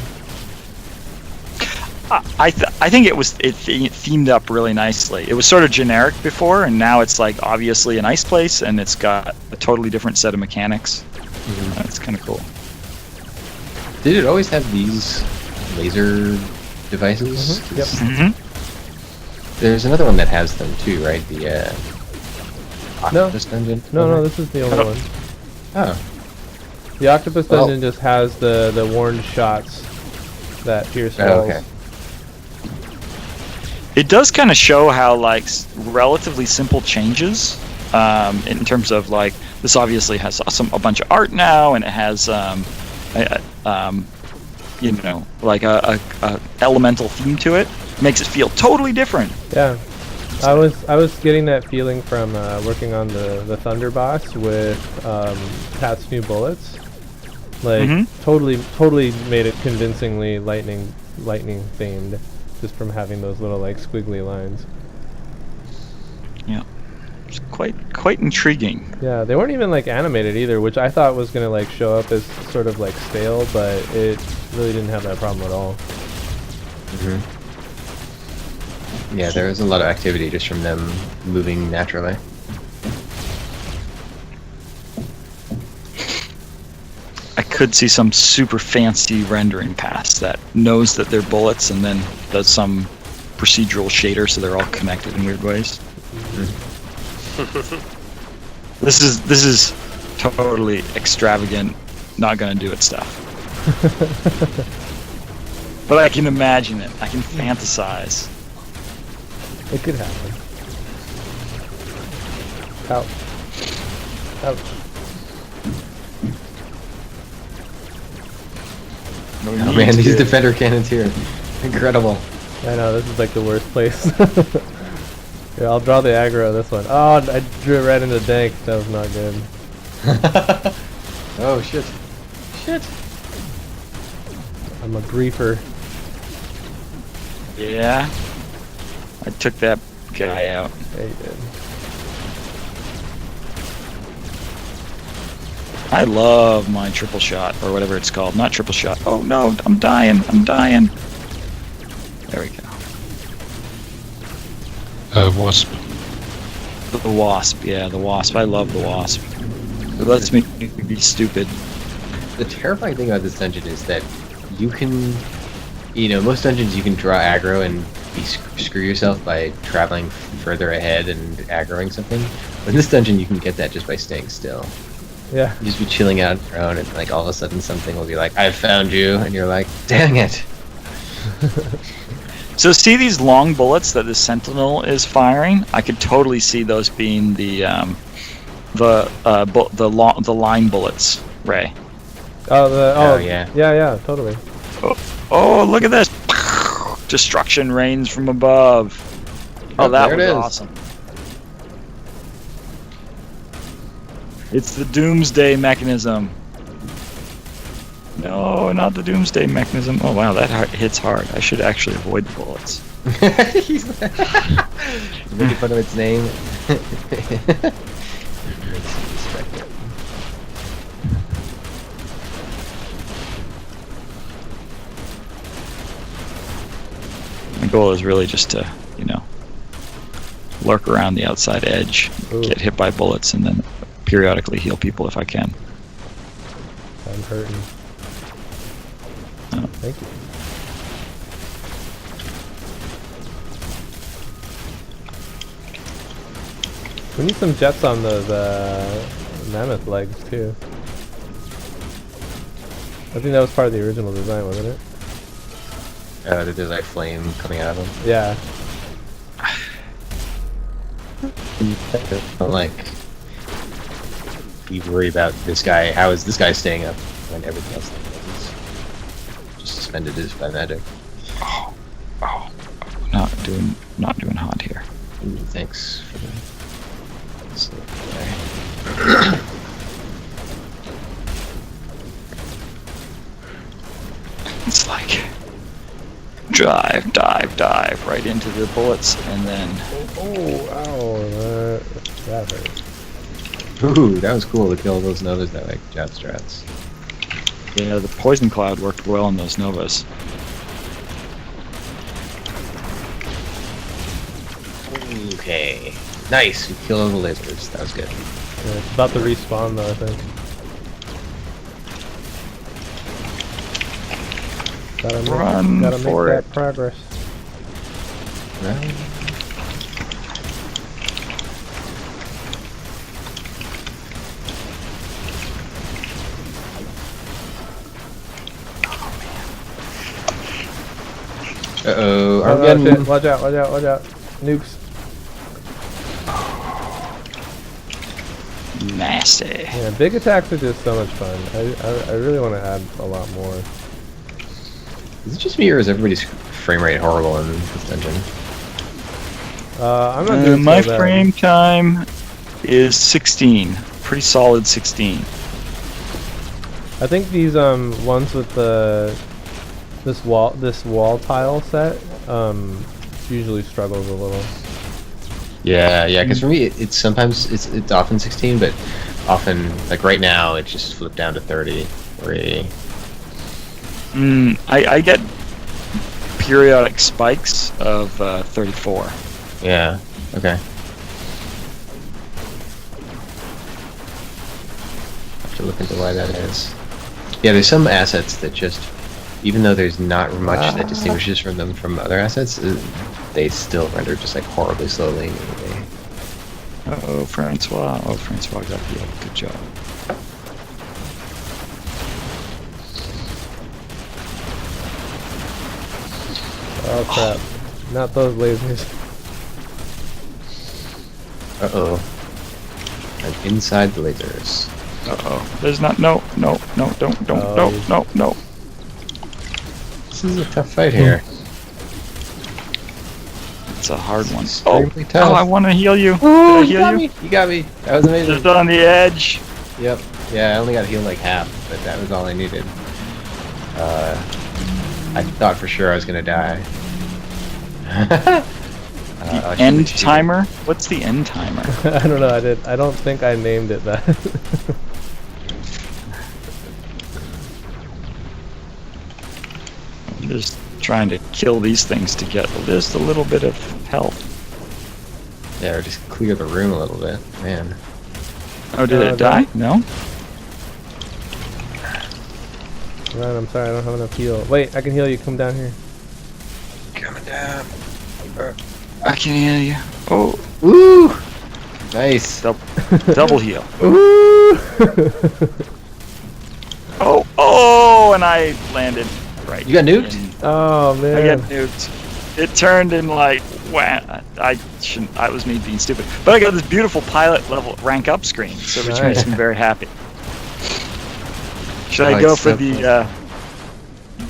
Speaker 5: I think it themed up really nicely. It was sort of generic before, and now it's like obviously an ice place, and it's got a totally different set of mechanics. It's kind of cool.
Speaker 1: Did it always have these laser devices?
Speaker 2: Yep.
Speaker 1: There's another one that has them too, right? The Octopus Dungeon?
Speaker 2: No, this is the only one.
Speaker 1: Oh.
Speaker 2: The octopus dungeon just has the warned shots that pierce walls.
Speaker 1: Oh, okay.
Speaker 5: It does kind of show how like relatively simple changes in terms of like this obviously has a bunch of art now, and it has you know, like a elemental theme to it. Makes it feel totally different.
Speaker 2: Yeah. I was getting that feeling from working on the Thunder boss with Pat's new bullets. Like totally made it convincingly lightning themed, just from having those little like squiggly lines.
Speaker 5: Yeah, it's quite intriguing.
Speaker 2: Yeah, they weren't even like animated either, which I thought was gonna like show up as sort of like stale, but it really didn't have that problem at all.
Speaker 1: Yeah, there was a lot of activity just from them moving naturally.
Speaker 5: I could see some super fancy rendering pass that knows that they're bullets and then does some procedural shader so they're all connected in weird ways. This is totally extravagant, not gonna do it stuff. But I can imagine it. I can fantasize.
Speaker 2: It could happen. Ouch. Ouch.
Speaker 1: Oh man, these defender cannons here. Incredible.
Speaker 2: I know, this is like the worst place. Yeah, I'll draw the aggro this one. Oh, I drew it right into the dank. That was not good.
Speaker 1: Oh shit. Shit.
Speaker 2: I'm a griefer.
Speaker 5: Yeah. I took that guy out.
Speaker 2: Yeah, you did.
Speaker 5: I love my triple shot, or whatever it's called. Not triple shot. Oh no, I'm dying. There we go.
Speaker 3: Wasp.
Speaker 5: The wasp, yeah, the wasp. I love the wasp. It lets me be stupid.
Speaker 1: The terrifying thing about this dungeon is that you can, most dungeons you can draw aggro and screw yourself by traveling further ahead and aggroing something. But in this dungeon you can get that just by staying still.
Speaker 2: Yeah.
Speaker 1: You just be chilling out on your own, and like all of a sudden something will be like, "I found you," and you're like, "Dang it!"
Speaker 5: So see these long bullets that the Sentinel is firing? I could totally see those being the line bullets, Ray.
Speaker 2: Oh,
Speaker 1: yeah.
Speaker 2: Yeah, totally.
Speaker 5: Oh, look at this! Destruction rains from above. Oh, that
Speaker 1: there
Speaker 5: was
Speaker 1: it is.
Speaker 5: awesome. It's the Doomsday mechanism. No, not the Doomsday mechanism. Oh wow, that hits hard. I should actually avoid the bullets.
Speaker 1: He's making fun of its name.
Speaker 5: My goal is really just to, lurk around the outside edge, get hit by bullets, and then periodically heal people if I can.
Speaker 2: I'm hurting.
Speaker 5: Oh.
Speaker 2: Thank you. We need some jets on those mammoth legs too. I think that was part of the original design, wasn't it?
Speaker 1: That there's like flame coming out of them.
Speaker 2: Yeah.
Speaker 1: Don't like you worry about this guy. How is this guy staying up when everything else is just suspended as by magic?
Speaker 5: Oh, not doing hot here.
Speaker 1: Ooh, thanks for the.
Speaker 5: It's like dive right into the bullets, and then
Speaker 2: That hurt.
Speaker 1: Ooh, that was cool to kill those novas that like jab strats.
Speaker 5: yeah, the poison cloud worked well on those novas.
Speaker 1: Okay, nice. We killed all the lasers. That was good.
Speaker 2: Yeah, it's about to respawn though, I think.
Speaker 5: Run
Speaker 2: gotta
Speaker 5: for
Speaker 2: make
Speaker 5: it.
Speaker 2: that progress.
Speaker 1: Right. Uh-oh,
Speaker 2: Oh,
Speaker 1: Armageddon.
Speaker 2: shit. Watch out, watch out, watch out. Nukes.
Speaker 5: Nasty.
Speaker 2: Yeah, big attacks are just so much fun. I really want to add a lot more.
Speaker 1: Is it just me or is everybody's frame rate horrible in this dungeon?
Speaker 2: I'm not doing
Speaker 5: My
Speaker 2: so bad.
Speaker 5: frame time is 16. Pretty solid 16.
Speaker 2: I think these ones with this wall tile set usually struggles a little.
Speaker 1: Yeah, because for me, it's sometimes it's often 16, but often like right now it just flipped down to 30 or 80.
Speaker 5: I get periodic spikes of 34.
Speaker 1: Yeah. Okay. Have to look into why that is. Yeah, there's some assets that just, even though there's not much that distinguishes from them from other assets, they still render just like horribly slowly.
Speaker 5: Oh, Francois. Oh, Francois got healed. Good job.
Speaker 2: Oh crap! Not those lasers.
Speaker 1: Uh-oh. I'm inside the lasers.
Speaker 5: Uh-oh. There's not... No. Don't.
Speaker 2: Oh,
Speaker 5: No.
Speaker 1: This is a tough fight here.
Speaker 5: It's a hard one.
Speaker 1: Extremely tough.
Speaker 5: I want to heal you.
Speaker 1: Ooh,
Speaker 5: Did I heal you?
Speaker 1: You got me. That was amazing.
Speaker 5: Just on the edge.
Speaker 1: Yep. Yeah, I only got healed like half, but that was all I needed. I thought for sure I was gonna die.
Speaker 5: End timer? What's the end timer?
Speaker 2: I don't know. I don't think I named it that.
Speaker 5: I'm just trying to kill these things to get just a little bit of health.
Speaker 1: Yeah, or just clear the room a little bit, man.
Speaker 5: Oh, did it die? No?
Speaker 2: Ryan, I'm sorry. I don't have enough heal. Wait, I can heal you. Come down here.
Speaker 1: Coming down.
Speaker 5: I can heal you. Oh,
Speaker 1: Woo! Nice.
Speaker 5: double heal.
Speaker 2: Ooh!
Speaker 5: Oh, and I landed right.
Speaker 1: You got nuked?
Speaker 2: Oh man.
Speaker 5: I got nuked. It turned in like, wow, I shouldn't, that was me being stupid. But I got this beautiful pilot level rank up screen, so which
Speaker 2: Nice.
Speaker 5: makes me very happy. Should
Speaker 1: Oh,
Speaker 5: I go
Speaker 1: it's
Speaker 5: for
Speaker 1: so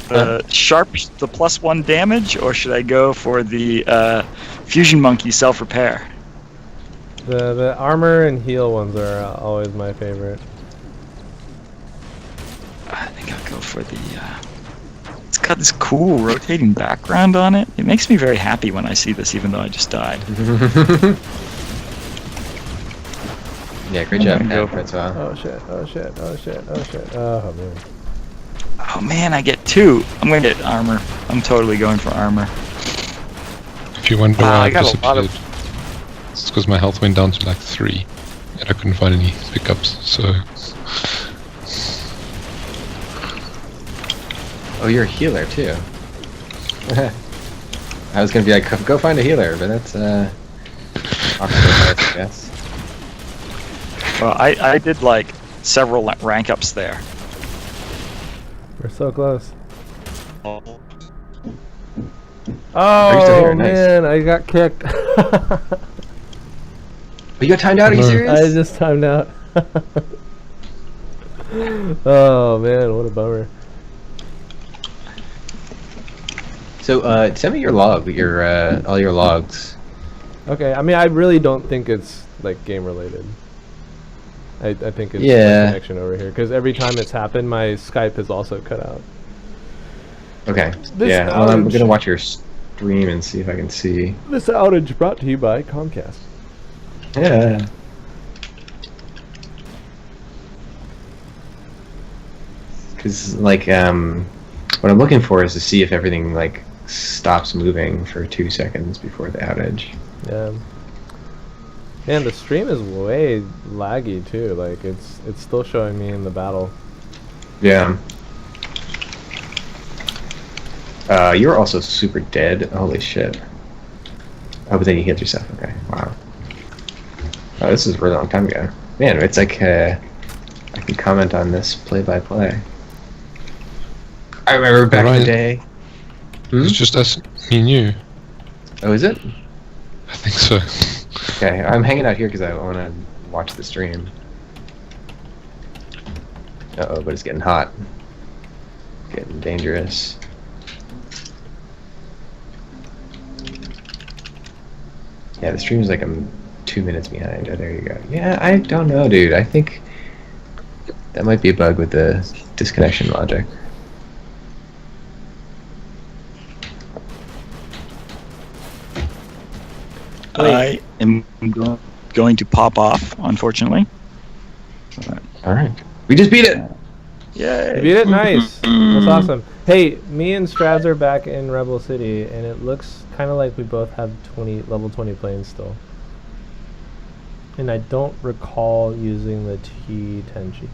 Speaker 5: the sharp, the +1 damage, or should I go for the fusion monkey self-repair?
Speaker 2: The armor and heal ones are always my favorite.
Speaker 5: I think I'll go for the, it's got this cool rotating background on it. It makes me very happy when I see this, even though I just died.
Speaker 1: Yeah, great job,
Speaker 5: I'm gonna
Speaker 1: Pat.
Speaker 5: go.
Speaker 1: That's well.
Speaker 2: Oh shit! Oh shit! Oh shit! Oh shit! Oh man.
Speaker 5: Oh man, I get 2. I'm gonna get armor. I'm totally going for armor.
Speaker 3: If you wonder
Speaker 5: Wow,
Speaker 3: why
Speaker 5: I
Speaker 3: I
Speaker 5: got a lot
Speaker 3: disappeared,
Speaker 5: of-
Speaker 3: it's because my health went down to like 3, and I couldn't find any pickups. So
Speaker 1: Oh, you're a healer too. I was gonna be like, go find a healer, but that's awkward, I guess.
Speaker 5: Well, I did like several rank ups there.
Speaker 2: We're so close.
Speaker 1: Are you still
Speaker 2: Oh
Speaker 1: here? Nice.
Speaker 2: man, I got kicked.
Speaker 1: You got timed out? Are you
Speaker 3: No.
Speaker 1: serious?
Speaker 2: I just timed out. Oh man, what a bummer.
Speaker 1: So send me your log, your all your logs.
Speaker 2: Okay, I mean, I really don't think it's like game related. I think it's
Speaker 1: Yeah.
Speaker 2: my connection over here because every time it's happened, my Skype has also cut out.
Speaker 1: Okay.
Speaker 2: This
Speaker 1: Yeah. Well, I'm
Speaker 2: outage.
Speaker 1: gonna watch your stream and see if I can see.
Speaker 2: This outage brought to you by Comcast.
Speaker 1: Yeah. Because like what I'm looking for is to see if everything like stops moving for 2 seconds before the outage.
Speaker 2: Yeah. Man, the stream is way laggy too. Like it's still showing me in the battle.
Speaker 1: Yeah. You're also super dead. Holy shit. Oh, but then you healed yourself. Okay. Wow. Oh, this is a really long time ago. Man, it's like I can comment on this play-by-play. I remember back in the day. Hmm?
Speaker 3: It's just us, me and you.
Speaker 1: Oh, is it?
Speaker 3: I think so.
Speaker 1: Okay, I'm hanging out here because I want to watch the stream. Uh-oh, but it's getting hot. Getting dangerous. Yeah, the stream's like I'm 2 minutes behind. Oh, there you go. Yeah, I don't know, dude. I think that might be a bug with the disconnection logic.
Speaker 5: I am going to pop off, unfortunately.
Speaker 1: Alright. We just beat it!
Speaker 5: Yay!
Speaker 2: You beat it? Nice. That's awesome. Hey, me and Straz are back in Rebel City, and it looks kind of like we both have level 20 planes still. And I don't recall using the T10 sheet.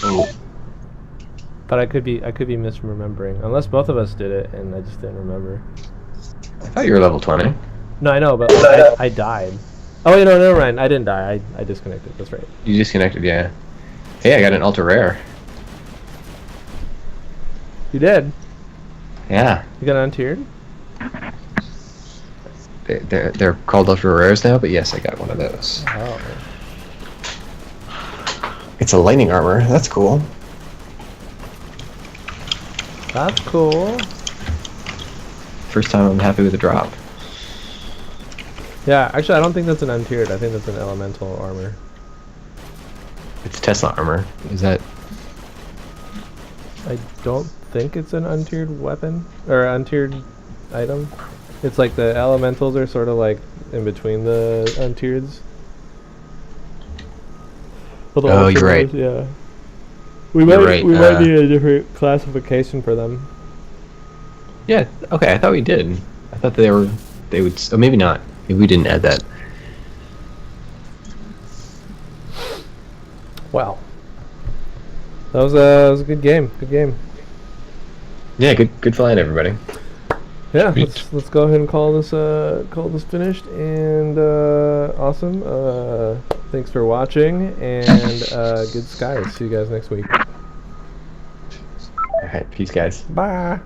Speaker 1: Oh.
Speaker 2: But I could be misremembering, unless both of us did it and I just didn't remember.
Speaker 1: I thought you were level 20.
Speaker 2: No, I know, but I died. Oh wait, no, never mind. I didn't die. I disconnected. That's right.
Speaker 1: You disconnected, yeah. Hey, I got an ultra rare.
Speaker 2: You did.
Speaker 1: Yeah.
Speaker 2: You got untiered.
Speaker 1: They're called ultra rares now, but yes, I got one of those.
Speaker 2: Oh.
Speaker 1: It's a lightning armor. That's cool.
Speaker 2: That's cool.
Speaker 1: First time I'm happy with the drop.
Speaker 2: Yeah, actually, I don't think that's an untiered. I think that's an elemental armor.
Speaker 1: It's Tesla armor. Is that?
Speaker 2: I don't think it's an untiered weapon or untiered item. It's like the elementals are sort of like in between the untiereds.
Speaker 1: Oh, you're right.
Speaker 2: Yeah. We
Speaker 1: You're
Speaker 2: might
Speaker 1: right,
Speaker 2: we might need a different classification for them.
Speaker 1: Yeah. Okay. I thought we did. I thought they would. Oh, maybe not. Maybe we didn't add that.
Speaker 2: Wow. That was a good game. Good game.
Speaker 1: Yeah. Good flying, everybody.
Speaker 2: Yeah,
Speaker 3: Sweet.
Speaker 2: let's go ahead and call this finished, and awesome. Thanks for watching, and good skies. See you guys next week.
Speaker 1: All right. Peace, guys.
Speaker 2: Bye.